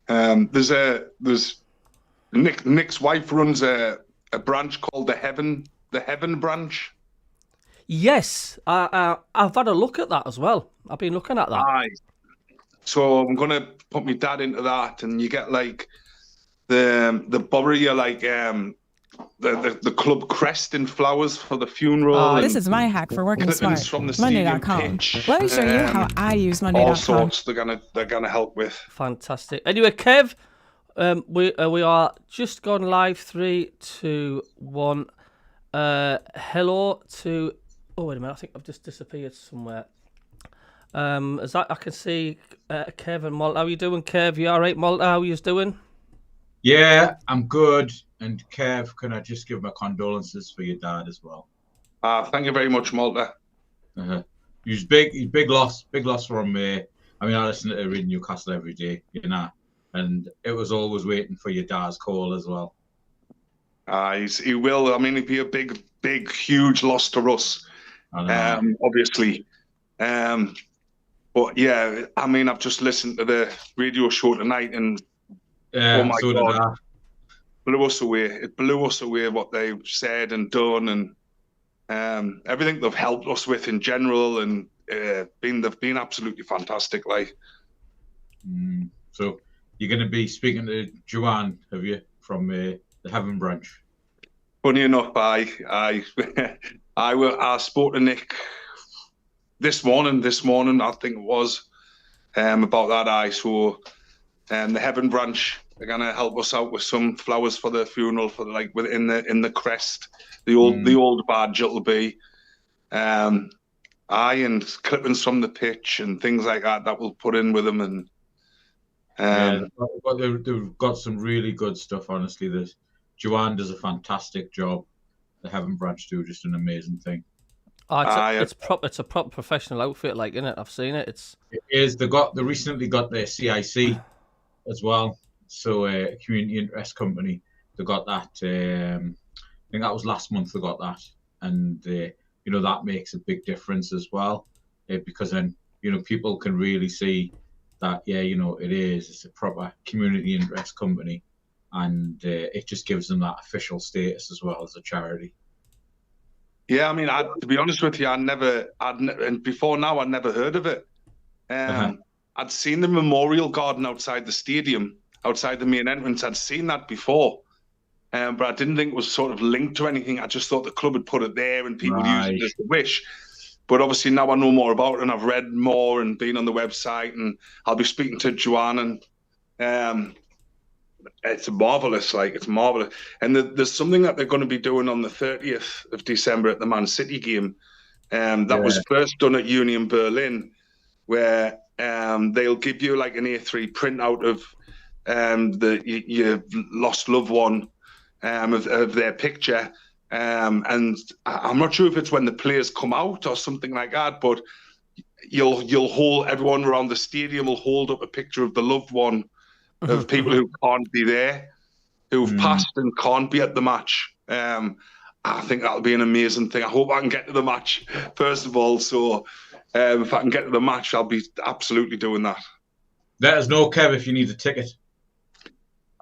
brilliant. There's Nick's wife runs a branch called the Heaven branch. Yes, I've had a look at that as well. I've been looking at that. Aye. So I'm gonna put my dad into that, and you get like the Borrow, like the club crest in flowers for the funeral. This is my hack for working smart. From the Monday.com. Let me show you how I use Monday.com. All sorts they're gonna help with. Fantastic. Anyway, Kev, we are just gone live. 3, 2, 1. Hello to. Oh wait a minute! I think I've just disappeared somewhere. Is that I can see Kev and Malta. How are you doing, Kev? You all right, Malta? How are you doing? Yeah, I'm good. And Kev, can I just give my condolences for your dad as well? Thank you very much, Malta. He's big loss from me. I mean, I listen to Reading Newcastle every day, you know, and it was always waiting for your dad's call as well. He will. I mean, it'd be a big, huge loss to us, obviously. But yeah, I mean, I've just listened to the radio show tonight, and oh my God, it blew us away what they've said and done, and everything they've helped us with in general, and they've been absolutely fantastic. Like, so you're going to be speaking to Joanne, have you, from the Heaven branch? Funny enough, I spoke to Nick this morning, I think it was, about that. So the Heaven branch, they're gonna help us out with some flowers for the funeral, for like within the crest, the old badge it'll be, and clippings from the pitch and things like that we'll put in with them, and they've got some really good stuff. Honestly, Joanne does a fantastic job. The Heaven branch do just an amazing thing. It's a proper professional outfit, like, isn't it? I've seen it. It is. They recently got their CIC as well. So a community interest company. They got that. I think that was last month. They got that, and that makes a big difference as well, because then people can really see that it's a proper community interest company, and it just gives them that official status as well as a charity. Yeah, I mean, to be honest with you, and before now, I'd never heard of it. I'd seen the memorial garden outside the stadium, outside the main entrance. I'd seen that before, but I didn't think it was sort of linked to anything. I just thought the club had put it there and people use it as they wish. But obviously now I know more about it, and I've read more and been on the website, and I'll be speaking to Joanne, and it's marvelous. Like, it's marvelous. And there's something that they're going to be doing on the 30th of December at the Man City game. That was first done at Union Berlin, where they'll give you like an A3 printout of your lost loved one, of their picture. And I'm not sure if it's when the players come out or something like that, but you'll hold, everyone around the stadium will hold up a picture of the loved one, of people who can't be there, who've passed and can't be at the match. I think that'll be an amazing thing. I hope I can get to the match, first of all. So if I can get to the match, I'll be absolutely doing that. Let us know, Kev, if you need a ticket. If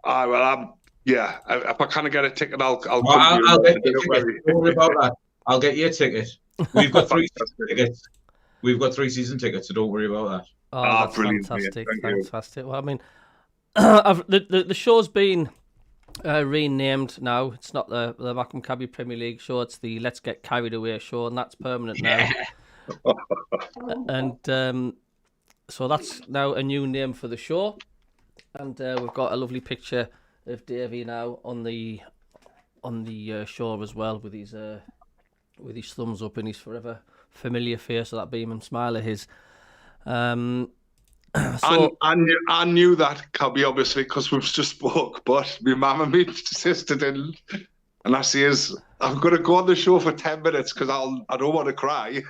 I kind of get a ticket, I'll get you a ticket. Don't worry about that. I'll get you a ticket. We've got 3 tickets. We've got 3 season tickets, so don't worry about that. Oh, that's brilliant! Fantastic. Well, I mean, the show's been renamed now. It's not the Mackem CABBIE Premier League show. It's the Let's Get Carried Away show, and that's permanent now. And so that's now a new name for the show. And we've got a lovely picture of Davey now on the show as well, with his thumbs up and his forever familiar face, so that beaming smile of his. So I knew that, CABBIE, obviously, because we've just spoke, but my mum and my sister didn't. And I says, I'm going to go on the show for 10 minutes because I don't want to cry.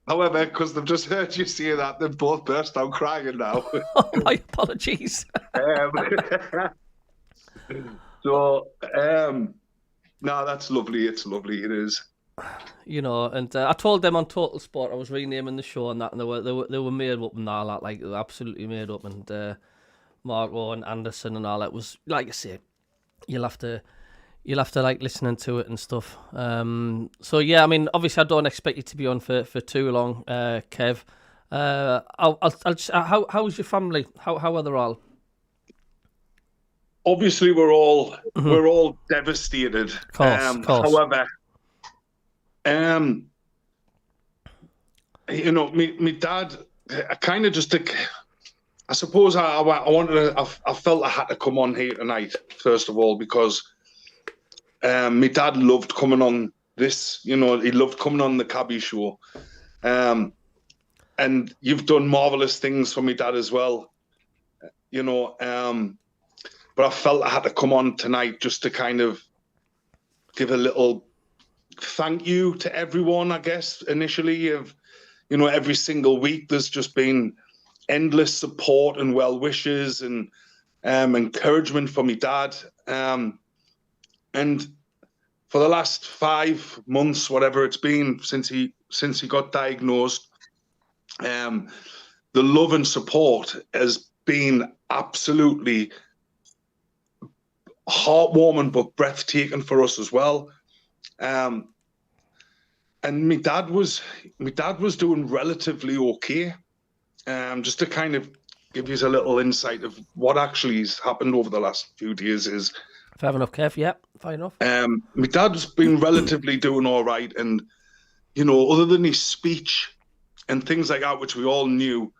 However, because they've just heard you say that, they've both burst out crying now. Oh, my apologies. No, that's lovely. It's lovely. It is. You know, and I told them on Total Sport I was renaming the show and that, and they were made up and all that, like they were absolutely made up. And Marco and Anderson and all that was, like I say, you'll have to like listening to it and stuff. So yeah, I mean, obviously I don't expect you to be on for too long, Kev. How was your family? How are they all? Obviously, we're all devastated. Of course. However, you know, me dad, I kind of just, I suppose I felt I had to come on here tonight, first of all, because my dad loved coming on this, you know, he loved coming on the CABBIE show. And you've done marvellous things for me dad as well, you know, but I felt I had to come on tonight just to kind of give a little thank you to everyone, I guess, initially. Of, you know, every single week there's just been endless support and well wishes and encouragement for me dad. And for the last 5 months, whatever it's been since he got diagnosed, the love and support has been absolutely heartwarming but breathtaking for us as well. And my dad was doing relatively okay. Just to kind of give you a little insight of what actually has happened over the last few days is, Fair enough, Kev. Yeah, fair enough. my dad's been relatively doing all right, and you know, other than his speech and things like that, which we all knew,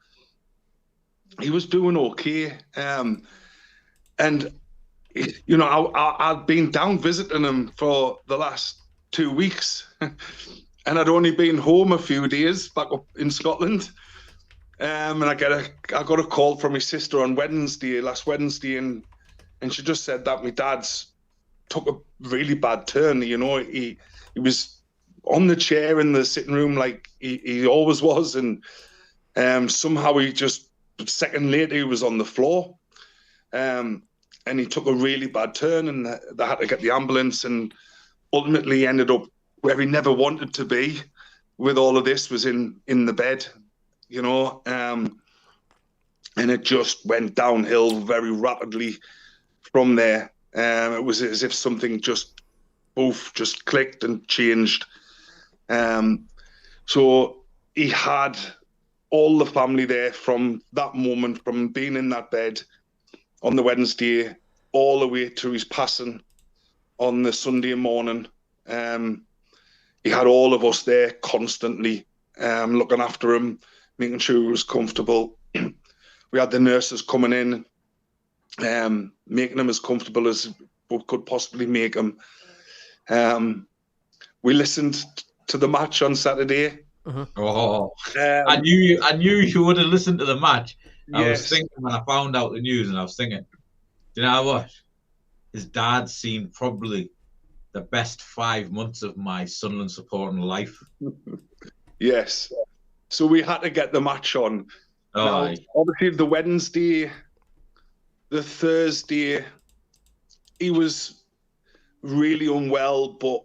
he was doing okay. And you know, I'd been down visiting him for the last 2 weeks, and I'd only been home a few days back up in Scotland. And I got a call from my sister on last Wednesday, and she just said that my dad's took a really bad turn. You know, he was on the chair in the sitting room like he always was, and somehow he just, a second later, he was on the floor. And he took a really bad turn, and they had to get the ambulance, and ultimately ended up where he never wanted to be with all of this, was in the bed, you know. And it just went downhill very rapidly from there. It was as if something just clicked and changed. So he had all the family there from that moment, from being in that bed on the Wednesday all the way to his passing on the Sunday morning. He had all of us there constantly, looking after him, making sure he was comfortable. We had the nurses coming in, making him as comfortable as we could possibly make him. We listened to the match on Saturday. Oh, I knew you would have listened to the match. I was thinking when I found out the news, and I was thinking, do you know what? His dad seen probably the best 5 months of my Sunderland supporting life. Yes. So we had to get the match on. Now, obviously, the Wednesday, the Thursday, he was really unwell, but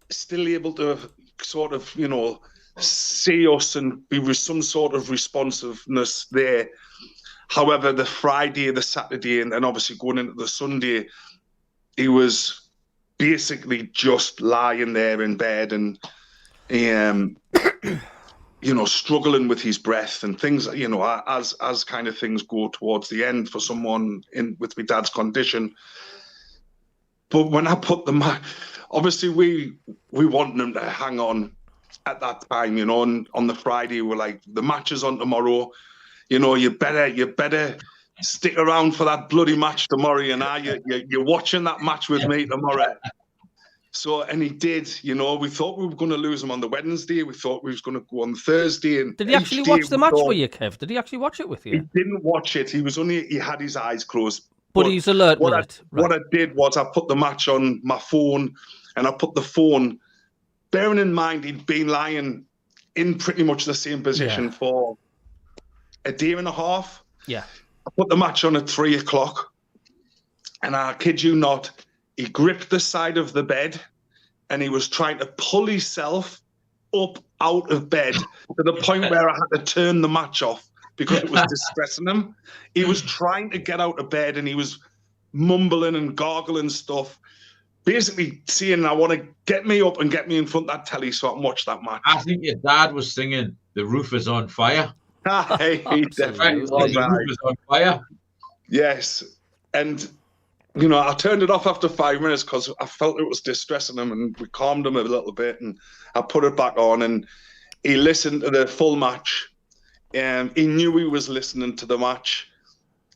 still able to sort of, you know, see us and be with some sort of responsiveness there. However, the Friday, the Saturday, and then obviously going into the Sunday, he was basically just lying there in bed and, you know, struggling with his breath and things, you know, as kind of things go towards the end for someone with my dad's condition. But when I put obviously we want them to hang on at that time, you know, and on the Friday we're like, the match is on tomorrow, you know, you better stick around for that bloody match tomorrow, you know, you're watching that match with me tomorrow. So, and he did, you know, we thought we were going to lose him on the Wednesday. We thought we was going to go on Thursday. And did he actually watch the match with you, Kev? Did he actually watch it with you? He didn't watch it. He had his eyes closed. But he's alert with it. Right. What I did was I put the match on my phone, and I put the phone, bearing in mind he'd been lying in pretty much the same position for a day and a half. Yeah. I put the match on at 3:00, and I kid you not, he gripped the side of the bed and he was trying to pull himself up out of bed to the point where I had to turn the match off because it was distressing him. He was trying to get out of bed and he was mumbling and gargling stuff, basically saying, I want to get me up and get me in front of that telly so I can watch that match. I think your dad was singing "The Roof Is on Fire." He definitely was. The roof is on fire. Yes. And, you know, I turned it off after 5 minutes because I felt it was distressing him, and we calmed him a little bit, and I put it back on, and he listened to the full match. He knew he was listening to the match.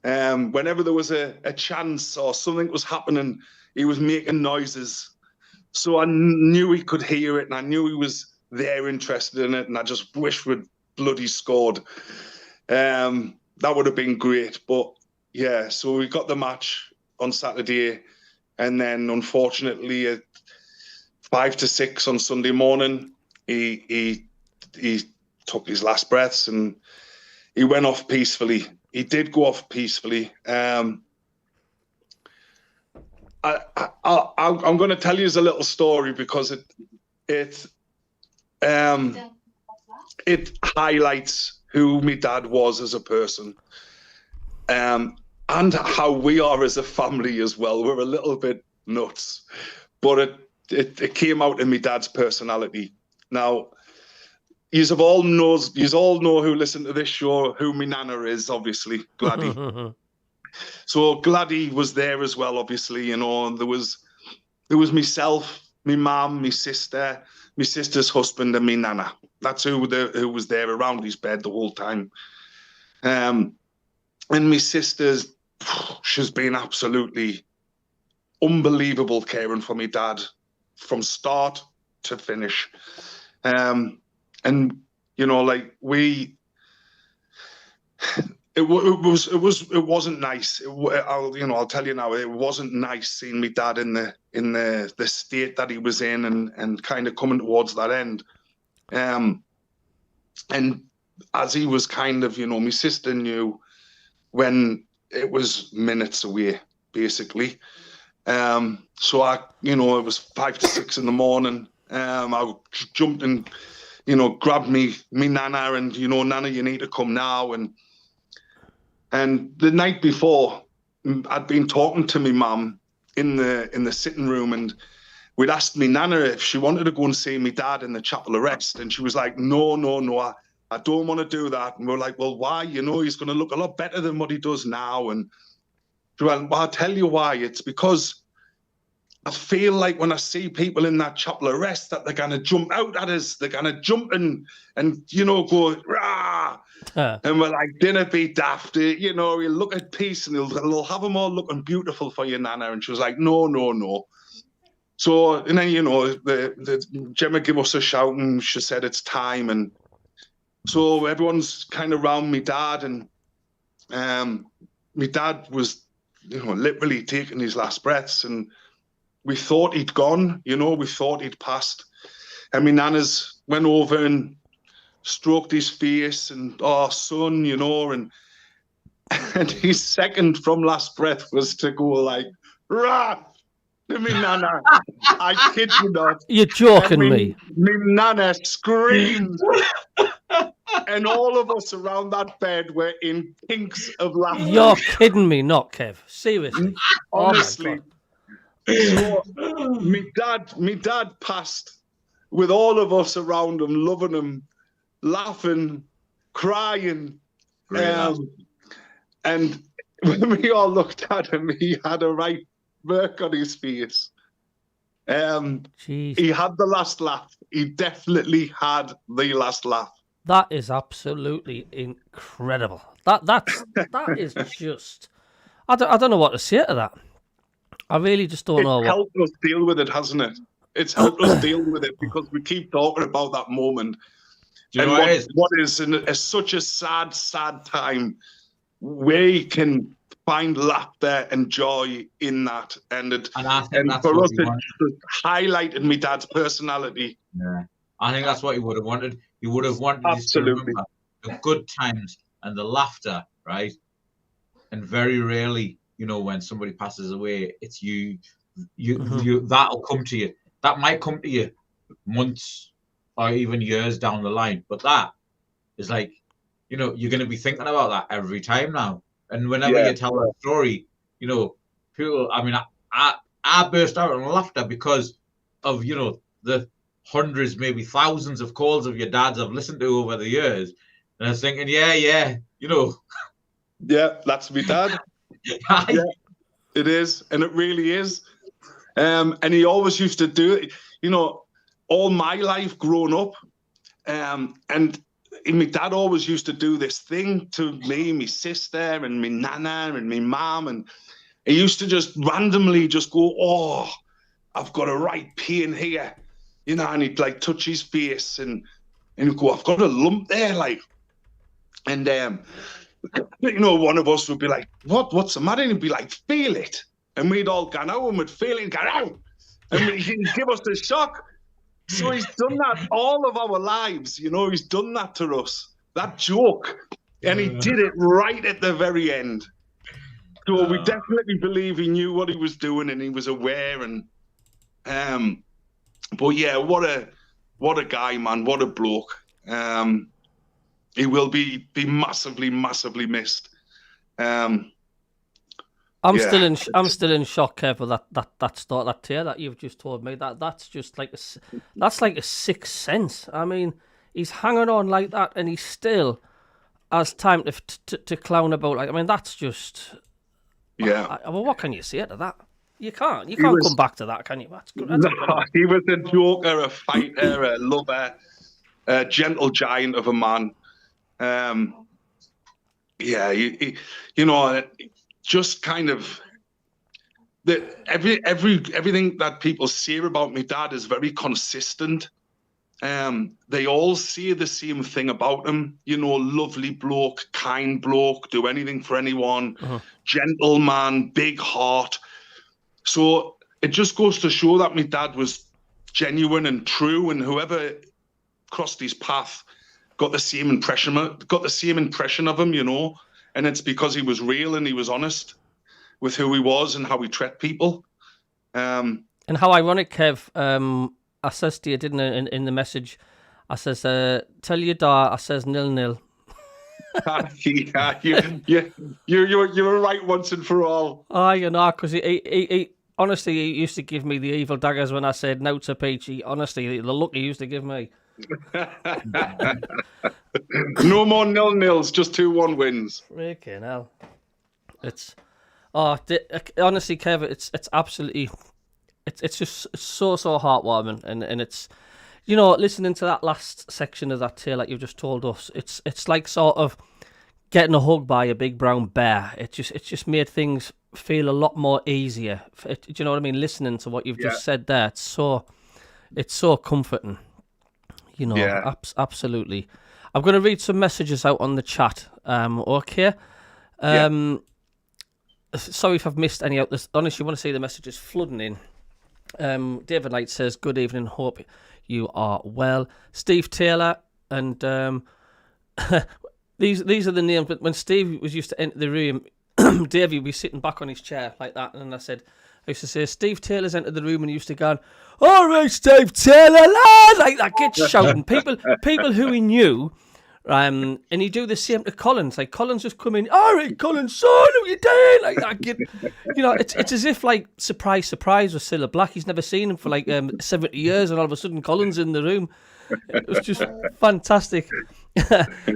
Whenever there was a chance or something was happening, he was making noises. So I knew he could hear it, and I knew he was there interested in it, and I just wish we'd bloody scored. That would have been great. But yeah, so we got the match on Saturday, and then unfortunately at 5 to 6 on Sunday morning, he took his last breaths and he went off peacefully. He did go off peacefully. I'm going to tell you a little story because it highlights who my dad was as a person, and how we are as a family as well. We're a little bit nuts, but it came out in my dad's personality. Now, you all know who listen to this show who my nana is, obviously, Gladdy. So Gladdy was there as well, obviously, you know, and there was myself, my mum, my sister's husband, and my nana. That's who was there around his bed the whole time. And my sister's, she's been absolutely unbelievable caring for my dad from start to finish. And you know, like it wasn't nice. I'll tell you now, it wasn't nice seeing my dad in the state that he was in and kind of coming towards that end. And as he was kind of, you know, my sister knew when it was minutes away, basically. So it was 5 to 6 in the morning. I jumped and, you know, grabbed me nana and, you know, Nana, you need to come now. And the night before, I'd been talking to my mum in the sitting room, and we'd asked me nana if she wanted to go and see my dad in the chapel of rest, and she was like, no, I don't want to do that. And we're like, well, why? You know, he's going to look a lot better than what he does now. And she went, well, I'll tell you why. It's because I feel like when I see people in that chapel of rest that they're going to jump out at us, they're going to jump and you know, go, rah. And we're like, dinner be daft. You know, he'll look at peace and he'll have them all looking beautiful for you, Nana. And she was like, no. So, and then, you know, the Gemma gave us a shout and she said it's time. And so everyone's kind of around me dad, and my dad was, you know, literally taking his last breaths, and we thought he'd gone, you know, we thought he'd passed. And my nanas went over and stroked his face and, oh, son, you know, and his second from last breath was to go like, rah, to me nana. I kid you not. You're joking me. Me nana screamed. And all of us around that bed were in pinks of laughter. You're kidding me, not Kev. Seriously. Honestly. So my dad passed with all of us around him, loving him, laughing, crying. And when we all looked at him, he had a right smirk on his face. He had the last laugh. He definitely had the last laugh. That is absolutely incredible. That is just. I don't know what to say to that. I really just don't know. It's helped us deal with it, hasn't it? It's helped us deal with it because we keep talking about that moment. Do you know what is such a sad time. We can find laughter and joy in that, and for us, it highlighted my dad's personality. Yeah, I think that's what he would have wanted. He would have wanted absolutely to remember the good times and the laughter, right? And very rarely, you know, when somebody passes away, it's you that'll come to you. that might come to you months or even years down the line. But that is like, you know, you're going to be thinking about that every time now. And whenever you tell that story, you know, people, I mean, I burst out in laughter because of, you know, the hundreds, maybe thousands of calls of your dads I've listened to over the years. And I was thinking, yeah, you know. Yeah, that's my dad. Yeah, it is. And it really is. And he always used to do it, you know, all my life growing up. And my dad always used to do this thing to me, my sister, and my nana, and my mum. And he used to just randomly just go, oh, I've got a right pain here. You know, and he'd like touch his face and he'd go, I've got a lump there, like. And, you know, one of us would be like, what's the matter? And he'd be like, feel it. And we'd all go out and we'd feel it and go out. And he'd give us the shock. So he's done that all of our lives, you know, he's done that to us, that joke. And he did it right at the very end. So we definitely believe he knew what he was doing and he was aware. And, but yeah, what a guy, man, what a bloke. He will be massively, massively missed. I'm still in shock, Kev, with that start, that tear that you've just told me. That's just like that's like a sixth sense. I mean, he's hanging on like that, and he still has time to clown about. Like, I mean, that's just well, what can you say to that? You can't come back to that, can you? That's good. He was a joker, a fighter, a lover, a gentle giant of a man. You know, just kind of everything that people say about my dad is very consistent. They all say the same thing about him. You know, lovely bloke, kind bloke, do anything for anyone, gentle man, big heart. So it just goes to show that my dad was genuine and true, and whoever crossed his path got the same impression of him, you know. And it's because he was real and he was honest with who he was and how he treated people. And how ironic, Kev, I says to you, didn't I, in the message, I says, tell your dad, I says 0-0. You were right once and for all. You know, because he honestly, he used to give me the evil daggers when I said no to Peachy. Honestly, the look he used to give me. No more 0-0s, just 2-1 wins. Freaking hell. It's honestly, Kev, it's absolutely, it's just so heartwarming, and it's, you know, listening to that last section of that tale that you've just told us, it's like sort of getting a hug by a big brown bear. It just made things feel a lot more easier. Do you know what I mean? Listening to what you've just said there, it's so comforting. You know, absolutely. I'm going to read some messages out on the chat. Okay. Sorry if I've missed any out. Honestly, you want to see the messages flooding in. David Knight says, good evening. Hope you are well. Steve Taylor, and these are the names. But when Steve was used to enter the room, Davey would be sitting back on his chair like that. And I used to say, Steve Taylor's entered the room, and he used to go, all right, Steve Taylor, lad, like that, get shouting. People who he knew, and he'd do the same to Collins. Like, Collins just come in, all right, Collins, son, what you doing? Like that, you know, it's as if, like, surprise, with Cilla Black. He's never seen him for, like, 70 years, and all of a sudden Collins in the room. It was just fantastic.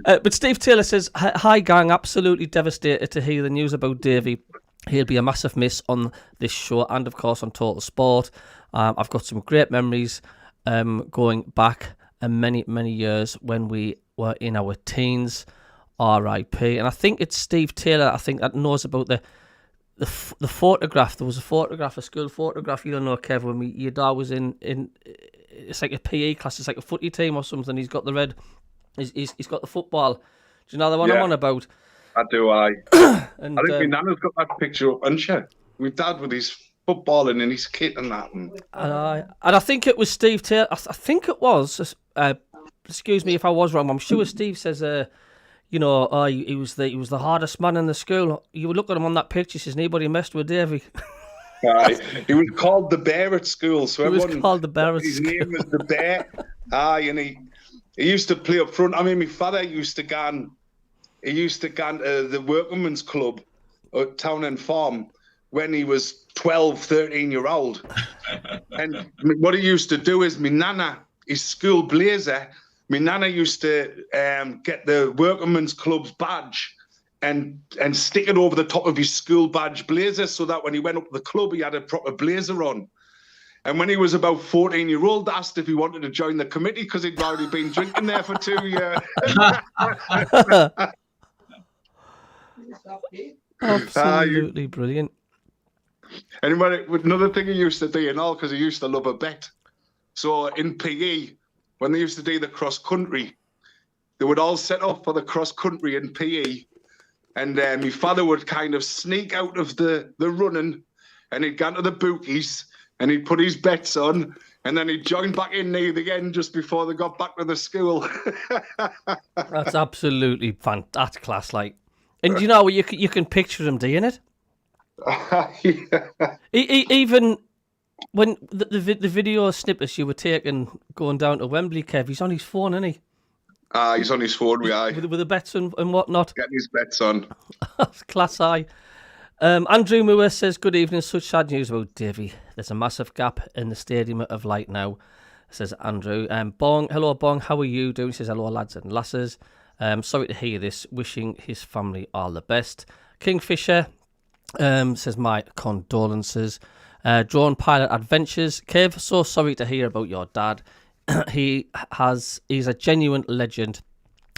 But Steve Taylor says, hi, gang, absolutely devastated to hear the news about Davey. He'll be a massive miss on this show and, of course, on Total Sport. I've got some great memories going back many, many years when we were in our teens. R.I.P. And I think it's Steve Taylor, I think, that knows about the photograph. There was a school photograph, you don't know, Kev, when your dad was in it's like a PE class, it's like a footy team or something. He's got the red, he's got the football. Do you know the one I'm on about? I do, and, I think my nana's got that picture up, hasn't she? With Dad with his footballing and his kit and that. And I think it was Steve Taylor. I think it was. Excuse me if I was wrong. I'm sure Steve says, you know, he was the hardest man in the school. You would look at him on that picture, he says, nobody messed with Davey. He was called the Bear at school. So He was everyone called the Bear at his school. name was the Bear. And he used to play up front. I mean, my father used to go to the Workman's Club at Town and Farm when he was 12, 13-year-old. And what he used to do is my nana, his school blazer, my nana used to get the Workman's Club's badge and stick it over the top of his school badge blazer so that when he went up to the club, he had a proper blazer on. And when he was about 14-year-old, asked if he wanted to join the committee because he'd already been drinking there for 2 years. Absolutely brilliant. And another thing he used to do and all, because he used to love a bet. So in PE, when they used to do the cross country, they would all set up for the cross country in PE. And my father would kind of sneak out of the running, and he'd go to the bookies and he'd put his bets on, and then he'd join back in near the end just before they got back to the school. That's absolutely fantastic, class. Like, and you know, you can picture him doing it. Yeah. Even when the video snippets you were taking going down to Wembley, Kev, he's on his phone, isn't he? He's on his phone, with the bets and whatnot. Getting his bets on. Class I. Andrew Moore says, good evening. Such sad news about Davey. There's a massive gap in the Stadium of Light now, says Andrew. Bong, hello Bong, how are you doing? He says, hello lads and lasses. Sorry to hear this. Wishing his family all the best. Kingfisher says, my condolences. Drone Pilot Adventures. Kev, so sorry to hear about your dad. He's a genuine legend.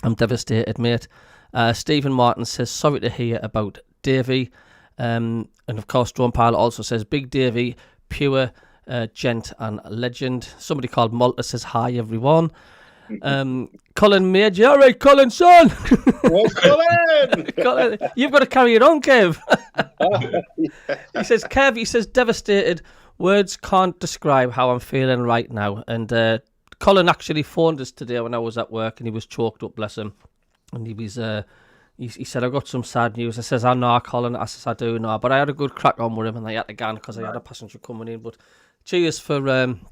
I'm devastated, mate. Stephen Martin says, sorry to hear about Davey. And of course, Drone Pilot also says, Big Davey, pure gent and legend. Somebody called Malta says, hi, everyone. Colin Major. All right, Colin, son. What's Colin? Colin, you've got to carry it on, Kev. He says, Kev, he says, devastated. Words can't describe how I'm feeling right now. And Colin actually phoned us today when I was at work, and he was choked up, bless him. And he was... He said, I've got some sad news. I says, I know, Colin. I says, I do know. But I had a good crack on with him, and I had to go because I had a passenger coming in. But cheers for ringing.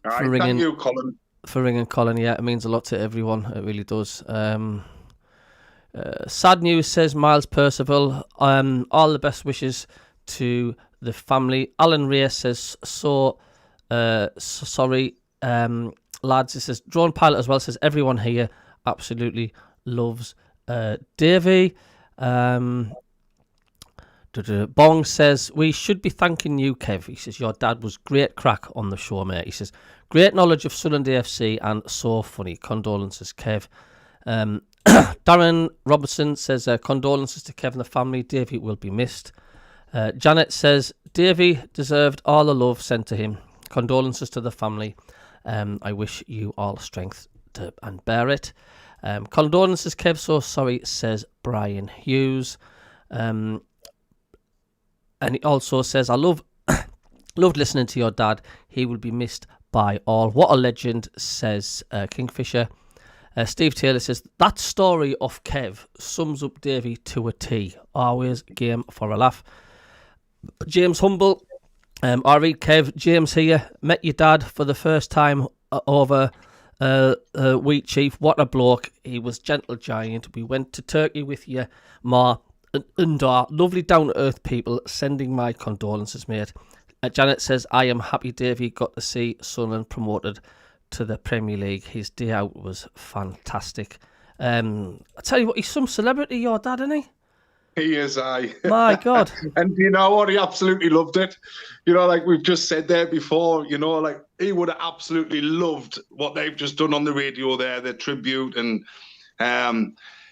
Thank you, Colin. For ringing Colin. Yeah, it means a lot to everyone. It really does. Sad news, says Miles Percival. All the best wishes to the family. Alan Ray says, so sorry, lads. He says, Drone Pilot as well says, everyone here absolutely loves Davey. Bong says, we should be thanking you, Kev. He says, your dad was great crack on the show, mate. He says, great knowledge of Sunderland AFC and so funny. Condolences, Kev. Darren Robertson says, condolences to Kev and the family. Davey will be missed. Janet says, Davey deserved all the love sent to him. Condolences to the family. I wish you all strength and bear it. Condolences, Kev, so sorry, says Brian Hughes. And he also says, I loved listening to your dad. He will be missed by all. What a legend, says Kingfisher. Steve Taylor says, that story of Kev sums up Davey to a T. Always game for a laugh. James Humble. I read Kev, James here. Met your dad for the first time over Wheat Chief. What a bloke. He was gentle giant. We went to Turkey with you, Ma, and lovely down-to-earth people. Sending my condolences, mate. Janet says, I am happy Davey got to see Sunderland promoted to the Premier League. His day out was fantastic. I tell you what, he's some celebrity, your dad, isn't he? He is, My God. And you know what? He absolutely loved it. You know, like we've just said there before, you know, like he would have absolutely loved what they've just done on the radio there, the tribute. And,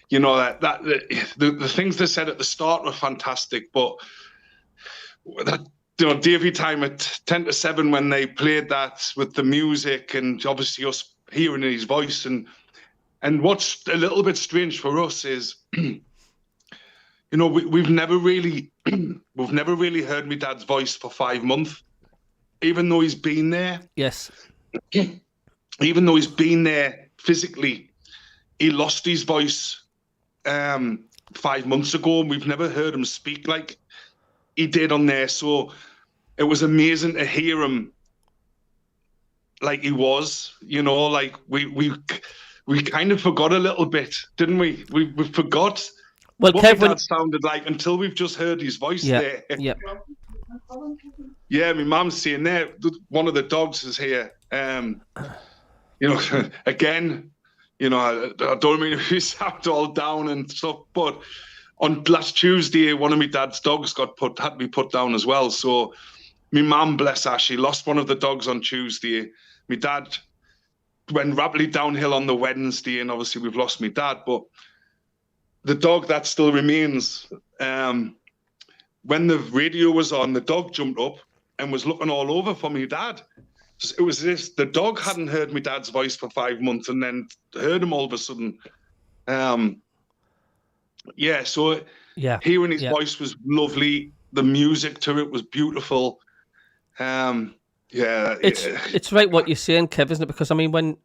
you know, the things they said at the start were fantastic. But that, you know, Davey time at 10-7 when they played that with the music and obviously us hearing his voice. And what's a little bit strange for us is... You know, we've never really heard my dad's voice for 5 months, even though he's been there. Yes. Even though he's been there physically, he lost his voice 5 months ago, and we've never heard him speak. Like, he did on there. So it was amazing to hear him like he was, you know, like we kind of forgot a little bit, didn't we? We forgot what my dad sounded like until we've just heard his voice there. Yeah. Yeah, my mum's saying there, one of the dogs is here. You know, again, you know, I don't mean if we sound all down and stuff, but on last Tuesday, one of my dad's dogs had to be put down as well. So my mum, bless her, she lost one of the dogs on Tuesday. My dad went rapidly downhill on the Wednesday, and obviously we've lost my dad. But the dog that still remains, when the radio was on, the dog jumped up and was looking all over for my dad. It was this, the dog hadn't heard my dad's voice for 5 months and then heard him all of a sudden. So hearing his voice was lovely. The music to it was beautiful. It's right what you're saying, Kev, isn't it? Because I mean, when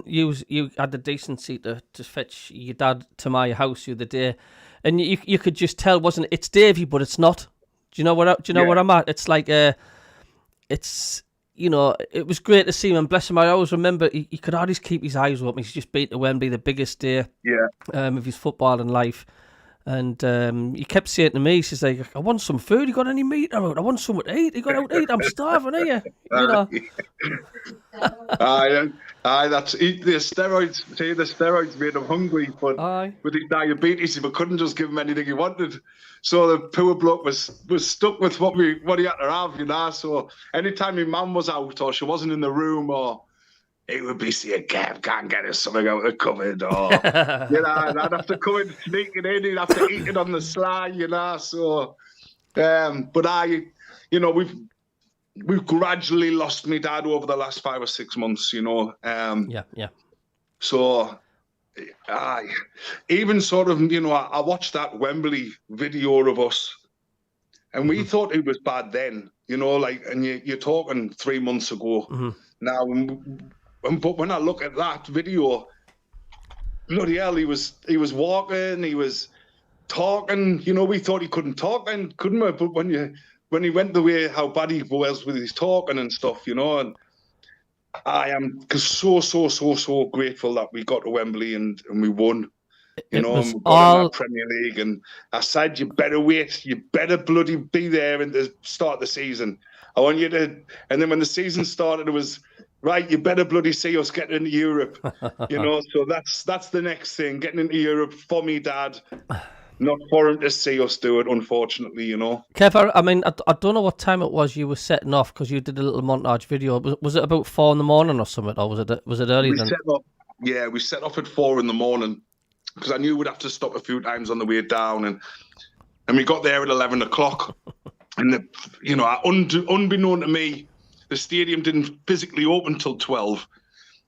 you had the decency to fetch your dad to my house the other day, and you could just tell, wasn't it? It's Davey, but it's not. Do you know what I'm at? It's like it's. You know, it was great to see him, and bless him, I always remember he could always keep his eyes open. He's just been to Wembley, the biggest day of his footballing life. And he kept saying to me, he's like, I want some food. You got any meat around? I want something to eat. You got out to eat? I'm starving, are you? You know. That's the steroids. See, the steroids made him hungry, but with his diabetes, we couldn't just give him anything he wanted. So the poor bloke was stuck with what he had to have, you know. So anytime my mum was out or she wasn't in the room, or it would be saying, Kev, can't get us something out of the cupboard, or you know, and I'd have to come in sneaking in, he'd have to eat it on the sly, you know. So you know, we've gradually lost my dad over the last 5 or 6 months, you know. So even sort of, you know, I watched that Wembley video of us, and we thought it was bad then, you know, like, and you're talking 3 months ago now. But when I look at that video, bloody hell, he was walking, he was talking. You know, we thought he couldn't talk, and couldn't we? But when he went the way how bad he was with his talking and stuff, you know, and I am so grateful that we got to Wembley and we won. You know, and we got in that Premier League. And I said, you better wait. You better bloody be there at the start of the season. I want you to. And then when the season started, it was, right, you better bloody see us getting into Europe. You know, so that's the next thing, getting into Europe for me, Dad. Not for him to see us do it, unfortunately, you know. Kev, I mean, I don't know what time it was you were setting off, because you did a little montage video. Was it about 4 in the morning or something, or was it early then? We set off at 4 in the morning, because I knew we'd have to stop a few times on the way down, and we got there at 11 o'clock. And, you know, unbeknown to me, the stadium didn't physically open till 12.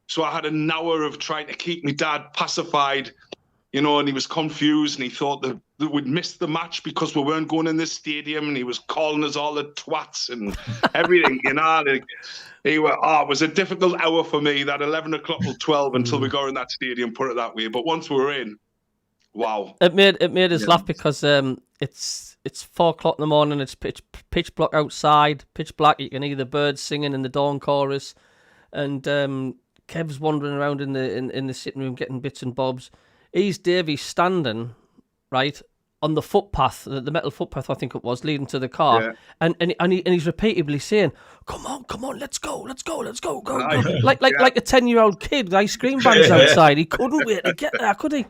So I had an hour of trying to keep my dad pacified, you know, and he was confused, and he thought that we'd missed the match because we weren't going in this stadium, and he was calling us all the twats and everything, you know. Like, it was a difficult hour for me, that 11 o'clock till 12 until we got in that stadium, put it that way. But once we were in, wow. It made us laugh, because it's 4 o'clock in the morning, it's pitch black outside, pitch black, you can hear the birds singing in the dawn chorus, and Kev's wandering around in the sitting room getting bits and bobs. He's Davey standing, right, on the footpath, the metal footpath, I think it was, leading to the car, and he's repeatedly saying, come on, let's go, go. Like a 10-year-old kid with ice cream vans outside. He couldn't wait to get there, could he?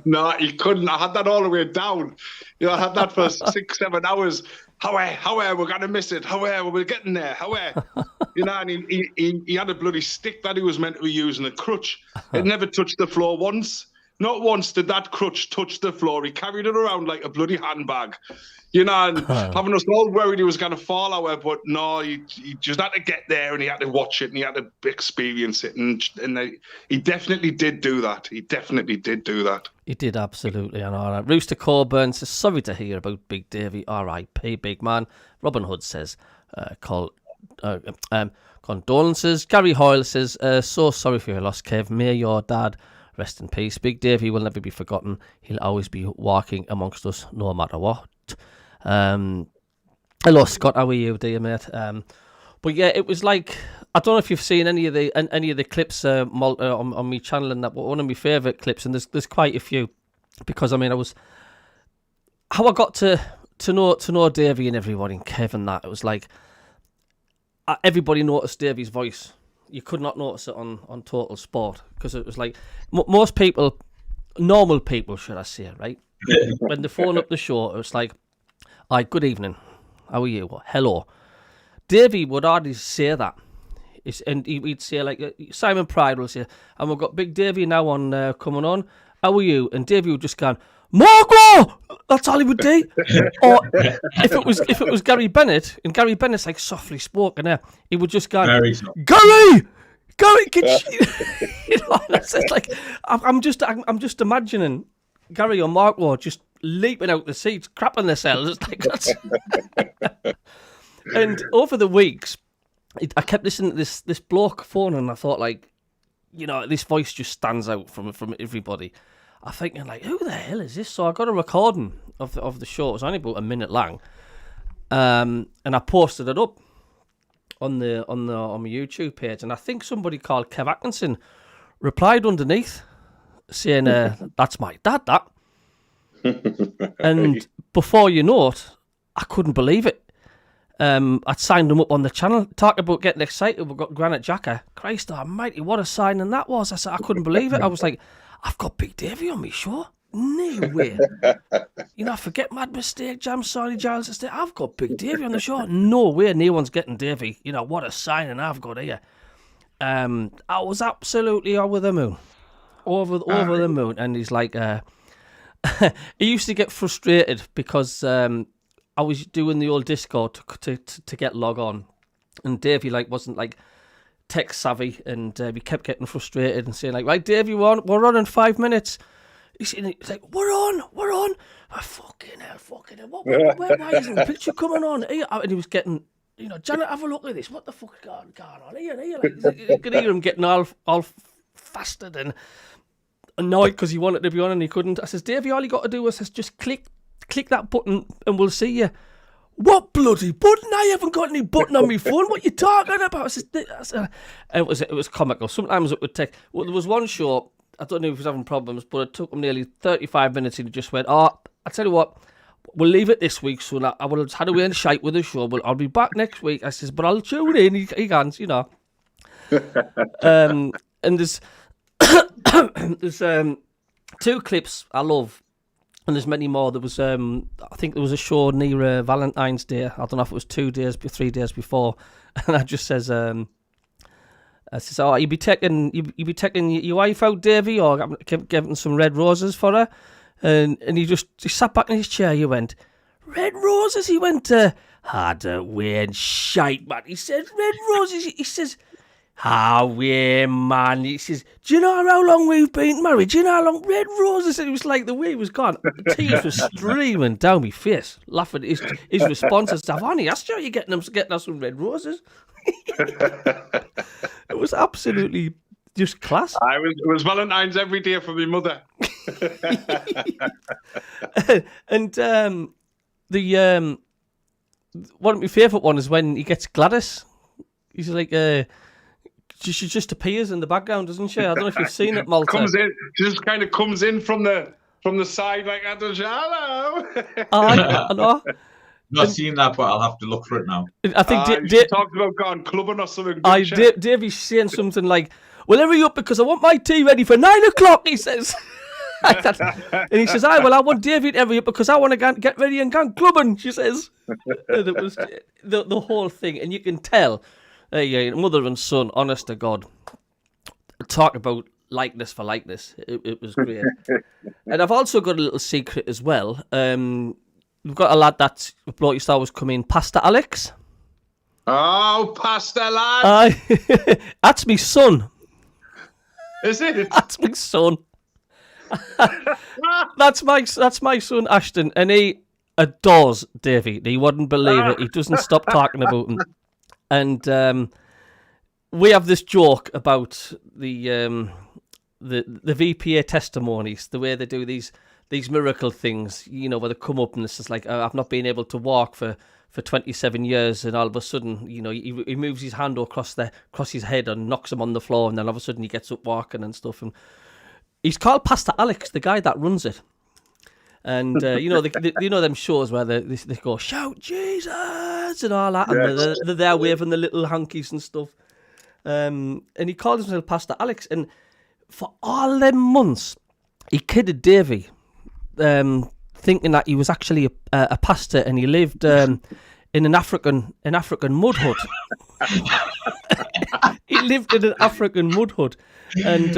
No, he couldn't. I had that all the way down. You know, I had that for 6-7 hours. How we're going to miss it? How we're getting there? You know, and he had a bloody stick that he was meant to be using, a crutch. It never touched the floor once. Not once did that crutch touch the floor. He carried it around like a bloody handbag, you know, and having us all worried he was going to fall over. But no, he just had to get there, and he had to watch it, and he had to experience it. And he definitely did do that. He did, absolutely. And all right. Rooster Coburn says, sorry to hear about Big Davey. R.I.P. Big man. Robin Hood says, condolences. Gary Hoyle says, so sorry for your loss, Kev. May your dad rest in peace. Big Davey will never be forgotten. He'll always be walking amongst us, no matter what. Hello, Scott. How are you, dear mate? But yeah, it was like, I don't know if you've seen any of the clips on my channel, and that. But one of my favourite clips, and there's quite a few, because I mean, how I got to know Davey and everybody and Kevin. That it was like everybody noticed Davey's voice. You could not notice it on Total Sport, because it was like most people, normal people, should I say, right? When they phone up the show, it was like, "Hi, good evening. How are you? Well, hello." Davey would already say that. And he'd say, like, Simon Pride will say, "And we've got Big Davey now on coming on. How are you?" And Davey would just go, "Marco!" That's all he would do. Or if it was Gary Bennett, and Gary Bennett's like softly spoken there, he would just go, "Gary, can you know, it's like I'm just imagining Gary or Marco just leaping out the seats, crapping themselves. It's like that's. And over the weeks, I kept listening to this bloke phone, and I thought, like, you know, this voice just stands out from everybody. I'm thinking, like, who the hell is this? So I got a recording of the show. It was only about a minute long, and I posted it up on my YouTube page. And I think somebody called Kev Atkinson replied underneath saying, "That's my dad, that." And before you know it, I couldn't believe it. I'd signed him up on the channel. Talk about getting excited. We've got Granite Jacker. Christ almighty, what a signing that was. I said, I couldn't believe it. I was like, I've got Big Davey on me show. No way. You know, forget Mad Mistake, Jam, Sonny Giles. I've got Big Davey on the show. No way, no one's getting Davey. You know, what a signing I've got here. I was absolutely over the moon. Over the moon. And he's like, he used to get frustrated because I was doing the old Discord to get log on, and Davey wasn't tech savvy, and he kept getting frustrated and saying, like, "Right, Davey, we're on in 5 minutes." He's like, "We're on." Oh, fucking hell. Why isn't the picture coming on? And he was getting, you know, "Janet, have a look at this. What the fuck is going on here?" Like, you could hear him getting all fasted and annoyed because he wanted to be on and he couldn't. I says, "Davey, all you got to do is just click that button and we'll see you." "What bloody button? I haven't got any button on my phone. What you talking about?" I said, it was comical. Sometimes it would take. Well, there was one show, I don't know if he was having problems, but it took him nearly 35 minutes, and he just went, "Oh, I tell you what, we'll leave it this week, son. I would have had a way and shite with the show, but I'll be back next week." I says, "But I'll tune in." He can't, you know. And there's two clips I love. And there's many more. There was, I think there was a show near Valentine's Day. I don't know if it was 3 days before. And I just says, "Oh, you be taking your wife out, Davey, or giving some red roses for her?" And he sat back in his chair. He went, "Red roses?" He went, "Hard way and shite, man." He said, "Red roses." He says, "Yeah, man." He says, "Do you know how long we've been married? Do you know how long?" "Red roses." And it was like the way he was gone. The tears were streaming down my face, laughing. His response is, "I've only asked you, are you getting us some red roses?" It was absolutely just class. It was Valentine's every day for my mother. And one of my favourite one is when he gets Gladys. He's like, she just appears in the background, doesn't she? I don't know if you've seen it, Malta. She just kind of comes in from the side like that. Hello. I know. Not seen that, but I'll have to look for it now. I think she talked about going clubbing or something. Davey's saying something like, "Well, hurry up because I want my tea ready for 9 o'clock," he says. And he says, "Well, I want Davey to hurry up because I want to get ready and go clubbing," she says. And it was the whole thing. And you can tell, mother and son, honest to God, talk about likeness for likeness. It was great. And I've also got a little secret as well. We've got a lad that bloke used to always come in, Pastor Alex. Oh, Pastor lad. That's me son. Is it? That's my son. That's my son Ashton, and he adores Davey. He wouldn't believe it. He doesn't stop talking about him. And we have this joke about the VPA testimonies, the way they do these these miracle things, you know, where they come up and it's just like, I've not been able to walk for 27 years, and all of a sudden, you know, he moves his hand across his head and knocks him on the floor, and then all of a sudden he gets up walking and stuff. And he's called Pastor Alex, the guy that runs it. And you know, you know them shows where they go shout Jesus and all that, and they're there waving the little hankies and stuff. And he called himself Pastor Alex, and for all them months, he kidded Davey, thinking that he was actually a pastor, and he lived in an African mud hut. He lived in an African mud hut, and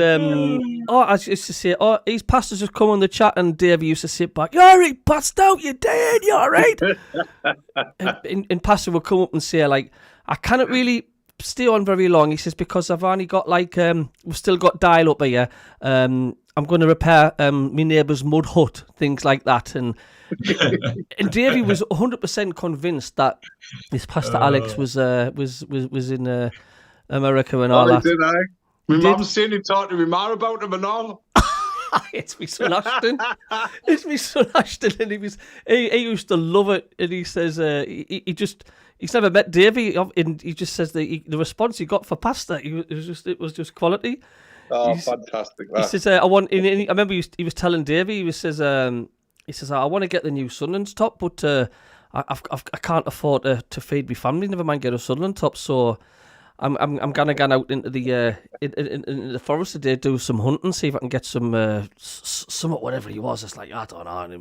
I used to say, these pastors just come on the chat, and Davey used to sit back, "You're right, passed out, you dead, you're all right." and pastor would come up and say, like, "I cannot really stay on very long," he says, "because I've only got like we've still got dial up here. I'm going to repair my neighbour's mud hut," things like that. And Davey was 100% convinced that this Pastor Alex was in America and all that. Did I? My mum's saying he talked to me more about him and all. It's me son Ashton. It's me son Ashton, and he used to love it. And he says he's never met Davey, and he just says the response he got for Pastor, it was just quality. Oh, fantastic! He says, "I want." I remember he was telling Davey. He says, "I want to get the new Sunderland top, but I can't afford to feed my family. Never mind get a Sunderland top. So I'm gonna go out into the in the forest today, do some hunting, see if I can get some whatever he was." It's like, I don't know, and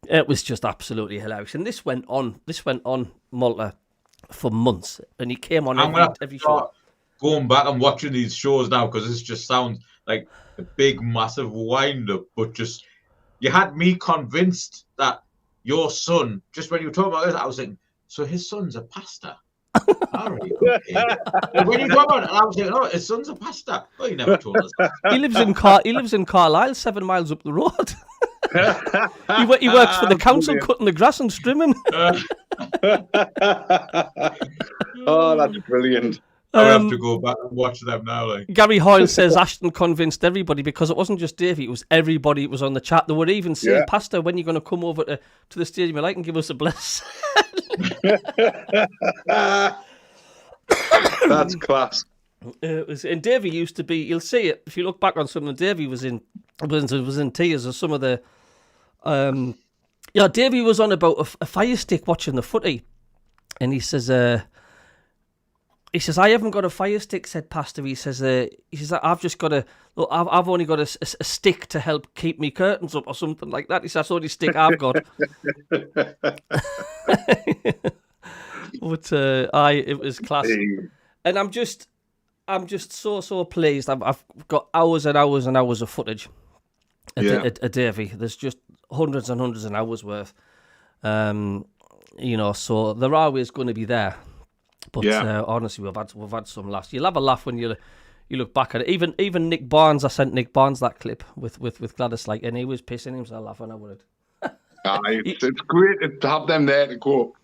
it was just absolutely hilarious. And this went on Malta for months, and he came on every show. Going back and watching these shows now, because this just sounds like a big, massive wind-up, but just, you had me convinced that your son, just when you were talking about this, I was thinking, so his son's a pastor? All right, okay. And when you talk about it, I was thinking, oh, his son's a pastor. Well, you never told us that. He lives in Carlisle, 7 miles up the road. He works for the council, cutting the grass and trimming. Oh, that's brilliant. I have to go back and watch them now. Like Gary Hoyle says, Ashton convinced everybody, because it wasn't just Davey, it was everybody that was on the chat. They were even saying, "Pastor, when are you going to come over to the stadium and give us a bless?" That's class. And Davey used to be. You'll see it if you look back on some of the Davey was in tears of some of the. Davey was on about a fire stick watching the footy, and he says, "I haven't got a fire stick," said Pastor. He says, "I've just got I've only got a stick to help keep me curtains up," or something like that. He says, "That's the only stick I've got." But it was class, and I'm just so pleased. I've got hours and hours and hours of footage at Davey. There's just hundreds and hundreds of hours worth. So they're always going to be there. But honestly, we've had some laughs. You'll have a laugh when you look back at it. Even Nick Barnes, I sent Nick Barnes that clip with Gladys, and he was pissing himself laughing over it. It's great to have them there to go